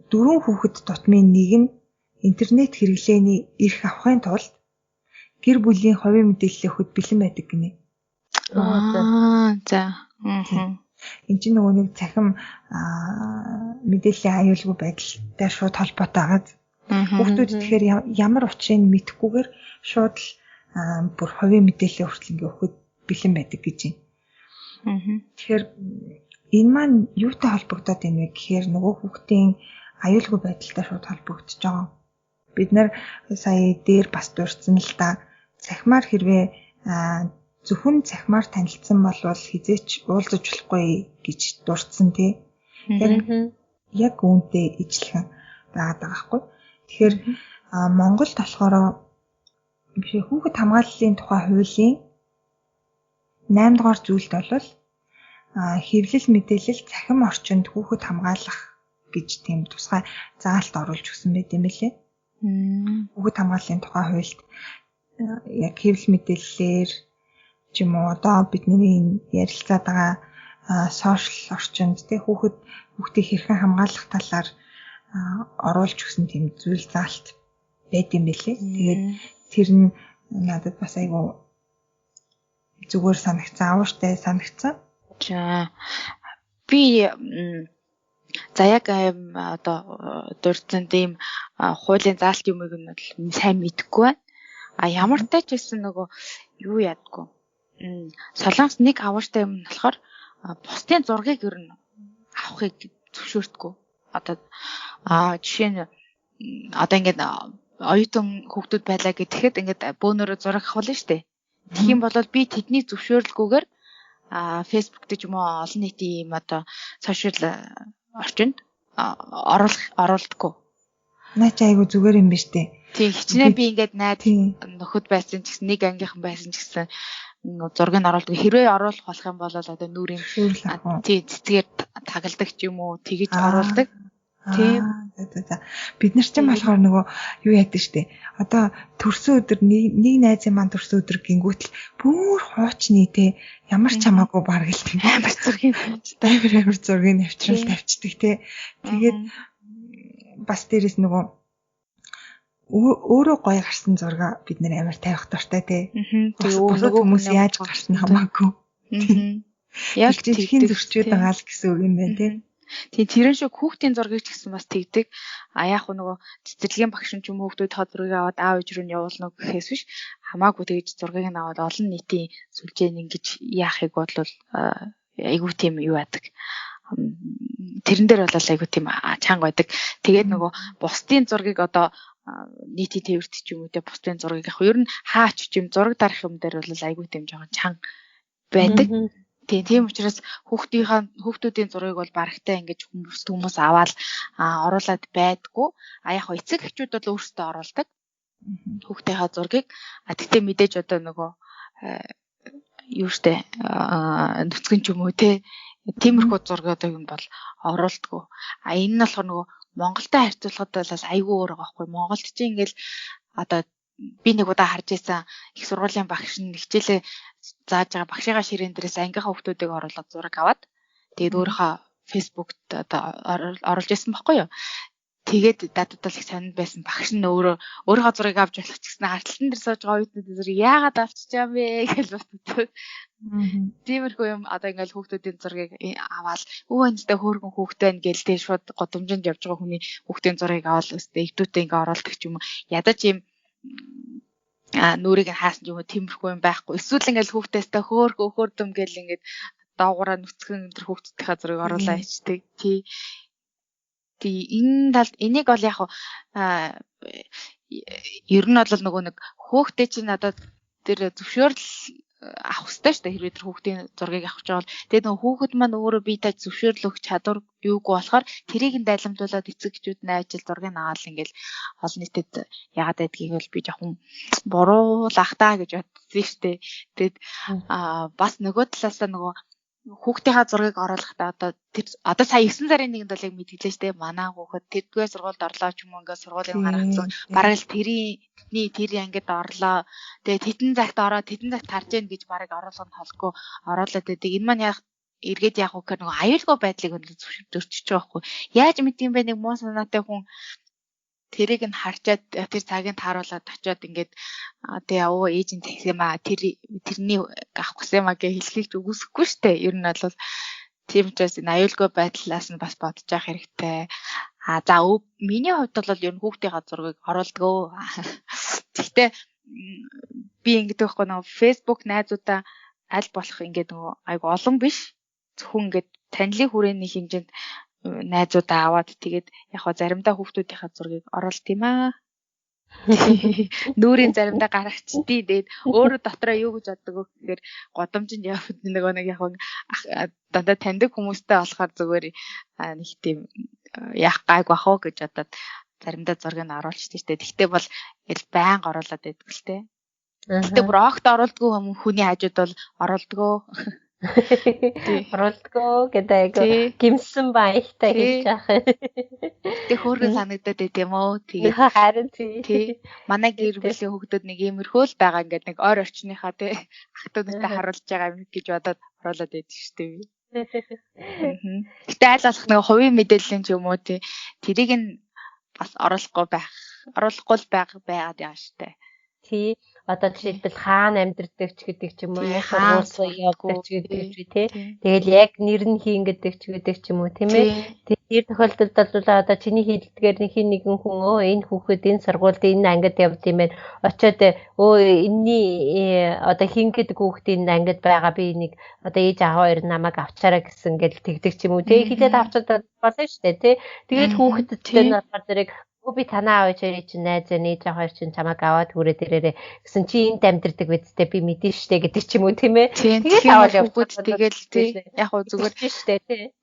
4 хүүхэд тутмын нэг нь интернет хэрэглээний эрх авахын тулд гэр бүлийн хувийн мэдээлэл өгөхөд бэлэн байдаг гинэ. За. Энд чинь нөгөө нэг цахим мэдээллийн аюулгүй байдалтай шууд холбоотой байгаа. Хүүхдүүд тэгэхээр ямар учрыг мэдэхгүйгээр шууд л бүр хувийн мэдээлэл хүртэл өгөхөд бэлэн байдаг гэж байна. Тэгэхээр энэ маань юутай холбогдоод байна вэ гэхээр нөгөө хүүхдийн аюулгүй байдалтай шууд холбогдож байгаа. Бид нар сая дээр бас дурдсан л да. Цахимаар хэрвээ зөвхөн цахимаар танилцсан бол хизээч уулзаж болохгүй гэж дурдсан тий. Яг үүнтэй ижилхэн байгаад байгаа хгүй. Тэгэхээр Монголд болохоор хүүхэд хамгааллын тухай хуулийн 8 дугаар зүйлд бол хэвлэл мэдээлэл цахим орчинд хүүхэд хамгаалах гэж тийм тусгай заалт оруулж өгсөн байт юм лээ. Хүүхэд хамгааллын тухай хуульд яг хэвлэл мэдээллээр ч юм уу одоо бидний ярилцаад байгаа сошиал орчинд тий хүүхдийг хэрхэн хамгаалах талаар оруулж өгсөн тийм зүйл заалт байт юм бэлээ. Тэгээд тэр нь надад бас айгүй зүгээр санагцсан, авууштай санагцсан. За би за яг одоо дурдсан тийм хуулийн заалт юмыг нь бол сайн мэдэхгүй байна. Ямар тач гэсэн нөгөө юу ядгүй. Солонгос нэг авууштай юм нь болохоор бусдын зургийг ер нь авахыг зөвшөөрдөггүй. Одоо жишээ нь одоо ингээд оюутан хүүхдүүд байлаа гэхэд ингээд бөөнөрөө зураг авахлаа штэ. Тэгэх юм бол би тэдний зөвшөөрлгүйгээр Facebook гэж юм уу олон нийтийн юм одоо сошиал орчинд оруулдаггүй. Наа чи айгу зүгээр юм биш үү? Тийм хичнээн би ингээд найз нөхөд байсан ч гэсэн нэг ангийнхан байсан ч гэсэн зургийг оруулдаг. Хэрвээ оруулах болох юм бол одоо нүрийн тий цэцгээр тагладаг ч юм уу тэгэж оруулдаг. Тийм. Бид нар ч юм болохоор нөгөө юу яадаг штэ. Одоо төрсөн өдөр нэг найзын маань төрсөн өдөр гингүүтэл бүр хуучны те ямар ч хамаагүй бараг л тийм амар зургийг амар зургийг авчрал тавьчихдаг те. Тэгээд бас дээрэс нөгөө өөрөө гоё гарсан зураг бид нэр амар тавих дуртай те. Тэгээд хүмүүс яаж гарсан хамаагүй. Яг тийм зөрчөөд байгаа л гэсэн үг юм байна те. Тийм тэрэн шиг хүүхдийн зургийг ч гэсэн бас тэгдэг. Яг нөгөө цэцэрлэгийн багш ч юм уу хүүхдүүд хот зургийг аваад аав ээж рүү нь явуулна гэхээс биш хамаагүй тэгж зургийг нь аваад олон нийтийн сүлжээн ингэж яахыг бодлоо айгүй тийм юу яадаг. Тэрэн дээр бол айгүй тийм чанга байдаг. Тэгээд нөгөө бусдын зургийг одоо нийтийн тээвэрт ч юм уу те бусдын зургийг яг ер нь хаач ч юм зураг дарах юм дээр бол айгүй тийм жоохон чанга байдаг. Тийм учраас хүүхдүүдийн зургийг бол барагтай ингэж хүмүүс аваад оруулаад байдгүй. Яг эцэг эхчүүд бол өөрсдөө оруулдаг. Хүүхдийнхаа зургийг. Тэгтээ мэдээж одоо нөгөө юу штэ нүцгэн ч юм уу те тиймэрхүү зургийг одоо юм бол оруулдаггүй. Энэ нь болохоор нөгөө Монголтой харьцуулахад бол айгүй өөр байгаа байхгүй. Монголд чинь ингээл одоо би нэг удаа харж байсан их сургуулийн багш нь хичээлээ зааж байгаа багшийнхаа ширээн дээрээс ангийнхаа хүүхдүүдийг оруулаад зураг аваад тэгээд өөрийнхөө фэйсбүүкт одоо оруулж байсан байхгүй юу. Тэгээд надад л их сонинд байсан багш нь өөрийнхөө зургийг авч болох ч гэсэн харталтан дээр сууж байгаа үедээ зургийг яагаад авчиж байгаа бэ гэж боддог. Тиймэрхүү юм одоо ингээл хүүхдүүдийн зургийг аваад энэстэй хөөргөн хүүхдтэй байна гээл тэгээд шууд годомжинд явж байгаа хүний хүүхдийн зургийг аваад өстэй эвдүүтээ ингээ оруулдаг ч юм уу. Ядаж юм нүрийг хаасан юм тиймэрхүү юм байхгүй. Эсвэл ингээл хүүхдээстэй хөөрдөм гэл ингээд доогоороо нүцгэн энэ хүүхдүүдийнхээ зургийг оруулаа ичдэг. Тий энэ талд энийг бол яг ер нь бол нөгөө нэг хүүхдээ чинь одоо тэр зөвшөөрөл авах хэрэгтэй шүү дээ. Хэрвээ тэр хүүхдийн зургийг авах гэж байгаа бол тэгээд нөгөө хүүхэд маань өөрөө бие тааж зөвшөөрөл өгөх чадвар юугүй болохоор тэрийг нь дайламжуулаад эцэгчүүд найжил зургийг аваад ингээл олон нийтэд яагаад байдгийг бол би жоохон буруулах таа гэж бодсон шүү дээ. Тэгээд бас нөгөө талаасаа нөгөө хүүхдийнхаа зургийг оруулахдаа одоо сая 9 сарын 1-нд бол яг мэдгэлээ штэ манай хүүхэд тэрдгээр сургуульд орлоо ч юм уу ингээд сургуулийн гаргацсан бараг л тэр ангид орлоо тэгээд хэдэн цагт ороод хэдэн цагт тарж гэн гэж бараг оруулах нь холгүй оруулаад байдаг. Энэ маань яг эргээд яг үгүй нөгөө аюулгүй байдлыг зөвшөөрч байгаа байхгүй яаж мэддэм бэ нэг муу санаатай хүн тэрийг нь харчаад тэр цагийг тааруулаад очиод ингээд тэгээ явуу ээж нь тэгс юм аа тэрний авах гэсэн юм аа гэж хэлхийг ч үгүйсэхгүй шүү дээ. Ер нь бол тийм ч бас энэ аюулгүй байдлаас нь бас бодож явах хэрэгтэй. За миний хувьд бол ер нь хүүхдийн зургийг оруулдаг. Гэхдээ би ингэдэг байхгүй нөгөө Facebook найзуудаа аль болох ингээд нөгөө айгу олон биш. Зөвхөн ингээд танилын хүрээний хэмжээнд найзуудаа аваад тэгээд яг хаа заримдаа хүүхдүүдийнхээ зургийг оруулт юм аа. Нүрийн заримдаа гаргачихдээ тэгээд өөрөө дотроо юу гэж боддог вэ гэхээр годомжинд яваад нэг яг дандаа таньдаг хүмүүстэй болохоор зүгээр нэг тийм яах гайг бах уу гэж бодоод заримдаа зургийг нь оруулчихдаг штэ. Тэгтээ бол ил байнга оруулаад байдаг л те. Тэгтээ бүр огт оруулдгүй хүний хажууд бол оруулдгөө. Оруулдгөө гэдэг гимсэн баяртай хийж яах. Тэг хөөргөн санагдаад байт юм уу? Тэгээд харин тий. Манай гэр бүлийн хүүхдүүд нэг иймэрхүү л байгаа ингээд нэг ойр орчныхаа тий ахтуудтай харуулж байгаа юм гэж бодоод оруулаад байдаг шүү дээ. Гэтэ аль болох нэг хувийн мэдээллийн ч юм уу тий тэрийг нь бас оруулахгүй байгаад байгаа шүү дээ. Тий. Одоо жишээлбэл хаана амьдардаг ч гэдэг ч юм уу, хаана явдаг ч гэдэг ч тий. Тэгэл яг нэр нь хийн гэдэг ч гэдэг ч юм уу, тийм ээ. Тэр тохиолдолд бол одоо чиний хэлдгээр нэгэн хүн энэ хүүхэд энэ сургуульд энэ ангид явд юм байна. Очоод энэний одоо хийн гэдэг хүүхдийн ангид байгаа би нэг одоо ээж аав хоёр намайг авчаарай гэсэн гэл тэгдэг ч юм уу, тий. Хилээд авчаад болно шүү дээ, тий. Тэгээд хүүхэдтэй нь болохоор зэрэг би танаа аваач чинь найз нээж хоёр чинь чамайг аваад хүрээд ирээрээ гэсэн чи энд амьдэрдэг бидтэй би мэдэн штэ гэдэг ч юм уу тийм ээ. Тэгээд аваад явбууд тэгэл тий яг хөө зүгээр штэ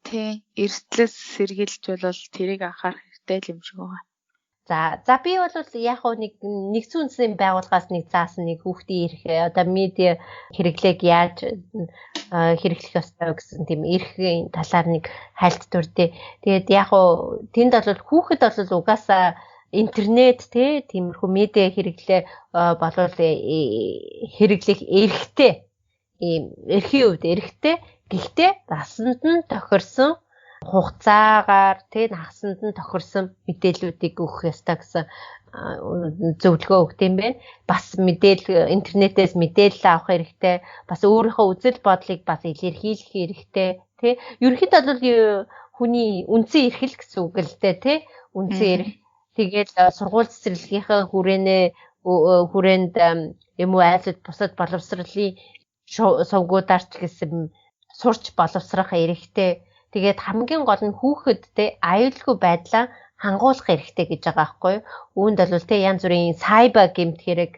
тий эрсдлээс сэргийлж болол тэрийг анхаарах хэрэгтэй юм шиг байгаа. За би бол яг хөө нэгдсэн үндэсний байгууллагаас нэг заасан нэг хүүхдийн эрх одоо медиа хэрэглээг яаж хэрэглэх ёстой гэсэн тийм эрхийн талаар нэг хайлт төрдөө. Тэгээд яг хөө тэнд бол хүүхэд бол угаасаа интернет тиймэрхүү медиа хэрэглээ болвол хэрэглэх эрхтэй. Эрхийн хувьд эрхтэй. Гэхдээ насанд нь тохирсон хугацаагаар нагсанд нь тохирсон мэдээллүүдийг өгөх ёстой гэсэн зөвлөгөө өгд юм байна. Бас интернетээс мэдээлэл авах хэрэгтэй. Бас өөрийнхөө үзэл бодлыг бас илэрхийлэх хэрэгтэй. Ерөнхийдөө бол хүний үндсэн эрх л гэсэн үг л дээ. Үндсэн эрх. Тэгээд сургууль цэцэрлэгийнхээ хүрээнд юм уу айлд бусад боловсролын сувгуудаар ч гэсэн сурч боловсрох эрхтэй. Тэгээд хамгийн гол нь хүүхэд аюулгүй байдлаа хангуулах хэрэгтэй гэж байгаа байхгүй юу? Үүнд бол янз бүрийн сайбер гэмт хэрэг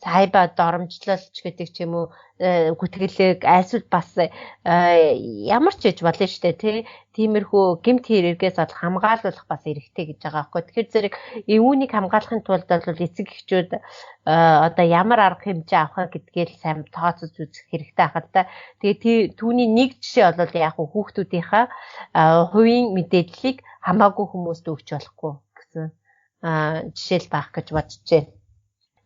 сайбер доромжлолч гэдэг ч юм уу гүтгэлэг альсвал бас ямар ч хийж болно шүү дээ тиймэрхүү гэмт хэрэгээс бол хамгаалуулах бас хэрэгтэй гэж байгаа байхгүй. Тэгэхээр зэрэг үүнийг хамгаалахын тулд бол эцэг эхчүүд одоо ямар арга хэмжээ авах гэдгээл сайн тооцож үзэх хэрэгтэй ахал та. Тэгээ түүний нэг жишээ бол яг хүүхдүүдийнхаа хувийн мэдээллийг хамаагүй хүмүүст өгч болохгүй гэсэн жишээл байх гэж бодож байна.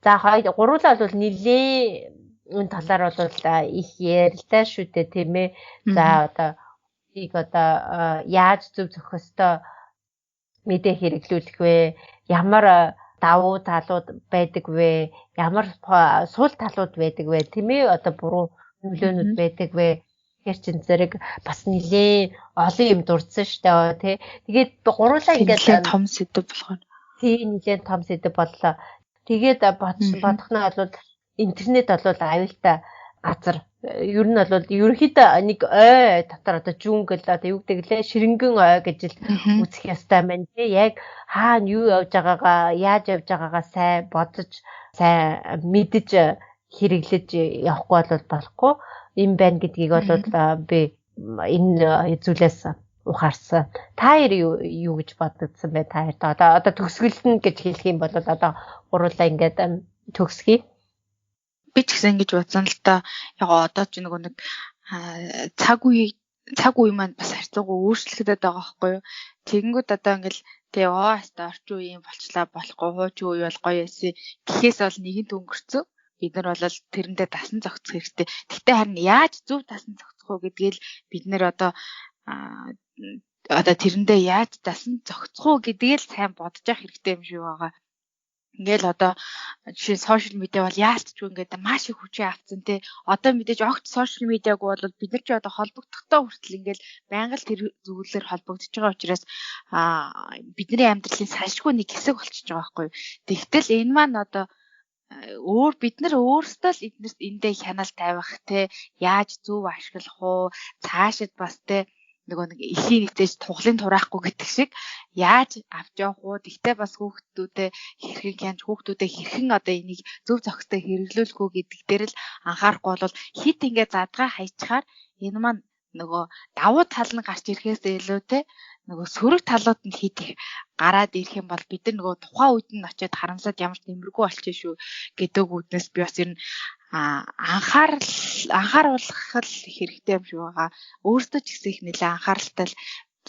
За гуруулаа бол нилээ энэ талаар бол их ярилтай шүү дээ тийм ээ. За одоо яаж зөв зохистой мэдээ хэрэглүүлэх вэ? Ямар давуу талууд байдаг вэ? Ямар сул талууд байдаг вэ? Тийм ээ одоо буруу нөлөөнүүд байдаг вэ? Тэгэхээр чин зэрэг бас нилээ олон юм дурдсан шүү дээ тий. Тэгээд гуруулаа ингээд том сэдв болохоор нилээ том сэдв боллоо. Тэгээд бодох нь бол интернет бол аюултай газар. Ер нь бол ерөнхийдөө нэг ой дотор одоо жүнгэл одоо юу гэдэг лээ ширэнгэн ой гэж л үзэх ёстой байна тий. Яг хаана юу явж байгаагаа, яаж явж байгаагаа сайн бодож, сайн мэдж хэрэглэж явахгүй бол болохгүй юм байна гэдгийг бол би энэ зүйлээс ухаарсан. Та хоёр юу гэж боддсон бэ? Та хоёрт одоо төгсгөлнө гэж хэлэх юм бол одоо гурлаа ингээд төгсгий. Би ч гэсэн ингэж бодсон л та. Яг одоо ч нэг цаг үе маань бас харьцангуй өөрчлөгдөд байгаа байхгүй юу? Тэгэнгүүт одоо ингээл тэгээ хаста орчин үеийн болчлаа болохгүй хуучин үе бол гоё эсэ гэхээс бол нэгэнт өнгөрцөө. Бид нар бол тэрэндээ дасан зохицох хэрэгтэй. Гэхдээ харин яаж зөв дасан зохицох вэ гэдгээл бид нар одоо тэрэндээ яаж дасан зохицох вэ гэдгээл сайн бодож явах хэрэгтэй юм шиг байгаа. Ингээл одоо жишээ сошиал медиа бол яалтчгүй ингээд маш их хүчээ авцсан те. Одоо мэдээж огт сошиал медиаг бол бид нар ч одоо холбогдохтой хүртэл ингээл байнга л тэр зүйлээр холбогдож байгаа учраас бидний амьдралын салшгүй нэг хэсэг болчихж байгаа байхгүй. Тэгтэл энэ маань одоо бид нар өөрсдөө л эндээ хяналт тавих те яаж зөв ашиглах уу цаашид бас те нэг эхийн нэтэж тухлын тураахгүй гэдэг шиг яаж авч явах уу тэгтээ бас хүүхдүүдээ хүүхдүүдээ хэрхэн одоо энийг зөв зохистой хэрэглүүлэх үү гэдэг дээр л анхаарахгүй бол хит ингээ задгаа хайчаар энэ маань нөгөө давуу тал нь гарч ирэхээс илүү те нөгөө сөрөг талууд нь хит их гараад ирэх юм бол бид нар нөгөө тухайн үед нь очиод харамсаад ямар ч нэмэргүй болчих шүү гэдэг үүднээс би бас ер нь анхааруулах хэрэгтэй юм шиг байгаа. Өөртөө ч гэсэн их нэлээ анхааралтай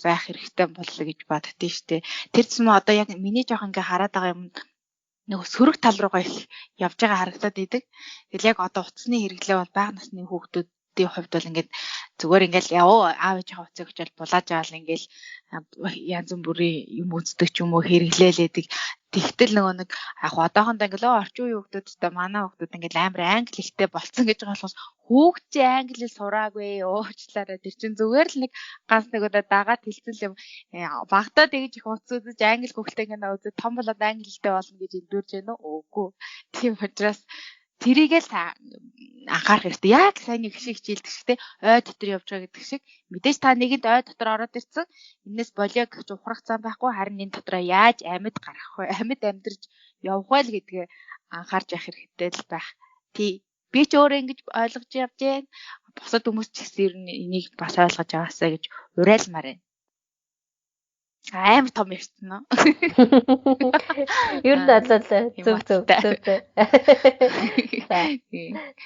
байх хэрэгтэй боллоо гэж боддөө штэ. Тэр ч юм одоо яг миний жоох ингээ хараад байгаа юм нөгөө сөрөг тал руугаа их явж байгаа харагдаад идэг. Тэгэл яг одоо утасны хэрэглээ бол бага насны хүүхдүүд хувьд бол ингээд зүгээр ингээл аав ээжийнхээ уцыг очил булааж авал ингээл янз бүрийн юм үздэг ч юм уу хэрэглээлээдэг. Тэгтэл нөгөө нэг яг одоохондоо ингээл орчин үеийн хүүхдүүдтэй манай хүүхдүүд ингээл амар англи ихтэй болцсон гэж байгаа болохоос хүүхдээ англи сураагүй уучлаарай тэр чинь зүгээр л нэг ганц нэг удаа дагаад хэлсэн юм багтаа тэгж их утас үзэж англи хөвгөлтэй ингээд үзэж том болоод англитэй болно гэж илдүүлж байна уу? Үгүй. Тийм учраас тэрийгэл анхаарах хэрэгтэй. Яг сайн нэг шиг хичээлдэг шиг те ой дотор явж байгаа гэдэг шиг мэдээж та нэгэнд ой дотор ороод ирсэн. Энээс болио гэж ухрах зам байхгүй харин энэ дотроо яаж амьд гарах вэ? Амьд амьдарч явах вэ л гэдгээ анхаарч явах хэрэгтэй л байх. Тий. Би ч өөрөө ингэж ойлгож явж байна. Бусад хүмүүс ч гэсэн ер нь энийг бас ойлгож байгаасаа гэж уриалмаар байна. Амар том ярьсан уу? Ер нь бол зөв.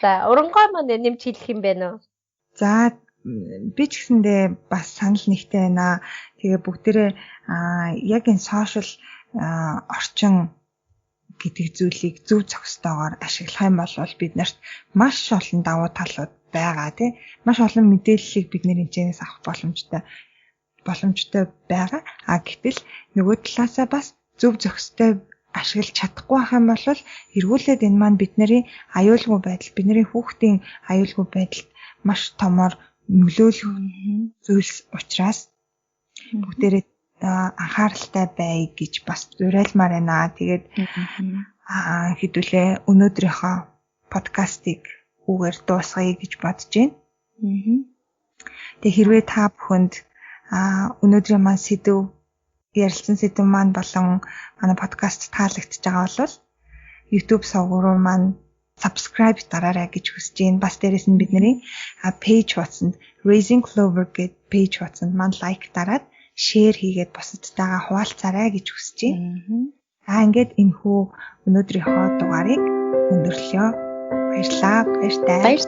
За, урангой маань нэмж хэлэх юм байна уу? За, би ч гэсэндээ бас санал нэгтэй байна. Тэгээ бүгдээрээ яг энэ сошиал орчин гэдэг зүйлийг зөв зохистойгоор ашиглах юм бол бид нарт маш олон давуу талууд байгаа тий. Маш олон мэдээллийг бид нэр энэчнээс авах боломжтой байгаа. Гэтэл нөгөө талаасаа бас зөв зохистой ашиглаж чадахгүй байх юм бол эргүүлээд энэ маань бидний аюулгүй байдал, бидний хүүхдийн аюулгүй байдалд маш томоор нөлөөлөх зүйлс учраас бүгдээрээ анхааралтай бай гэж бас уриалмаар байна. Тэгээд хэдүүлээ өнөөдрийнхөө подкастыг үгээр дуусгая гэж бодож байна. Тэгээ хэрвээ та бүхэнд өнөөдрийн маань ярилцсан сэдв маань болон манай подкаст таалагдж байгаа бол YouTube сувгуу маань subscribe дараарай гэж хүсэж байна. Бас дээрэс нь бидний page хуудсанд Raising Clover гэдэг page хуудсанд маань лайк дараад share хийгээд бусадтайгаа хуваалцаарай гэж хүсэж байна. Ингээд энэхүү өнөөдрийнхөө дугаарыг өндөрлөё. Баярлалаа. Баяртай.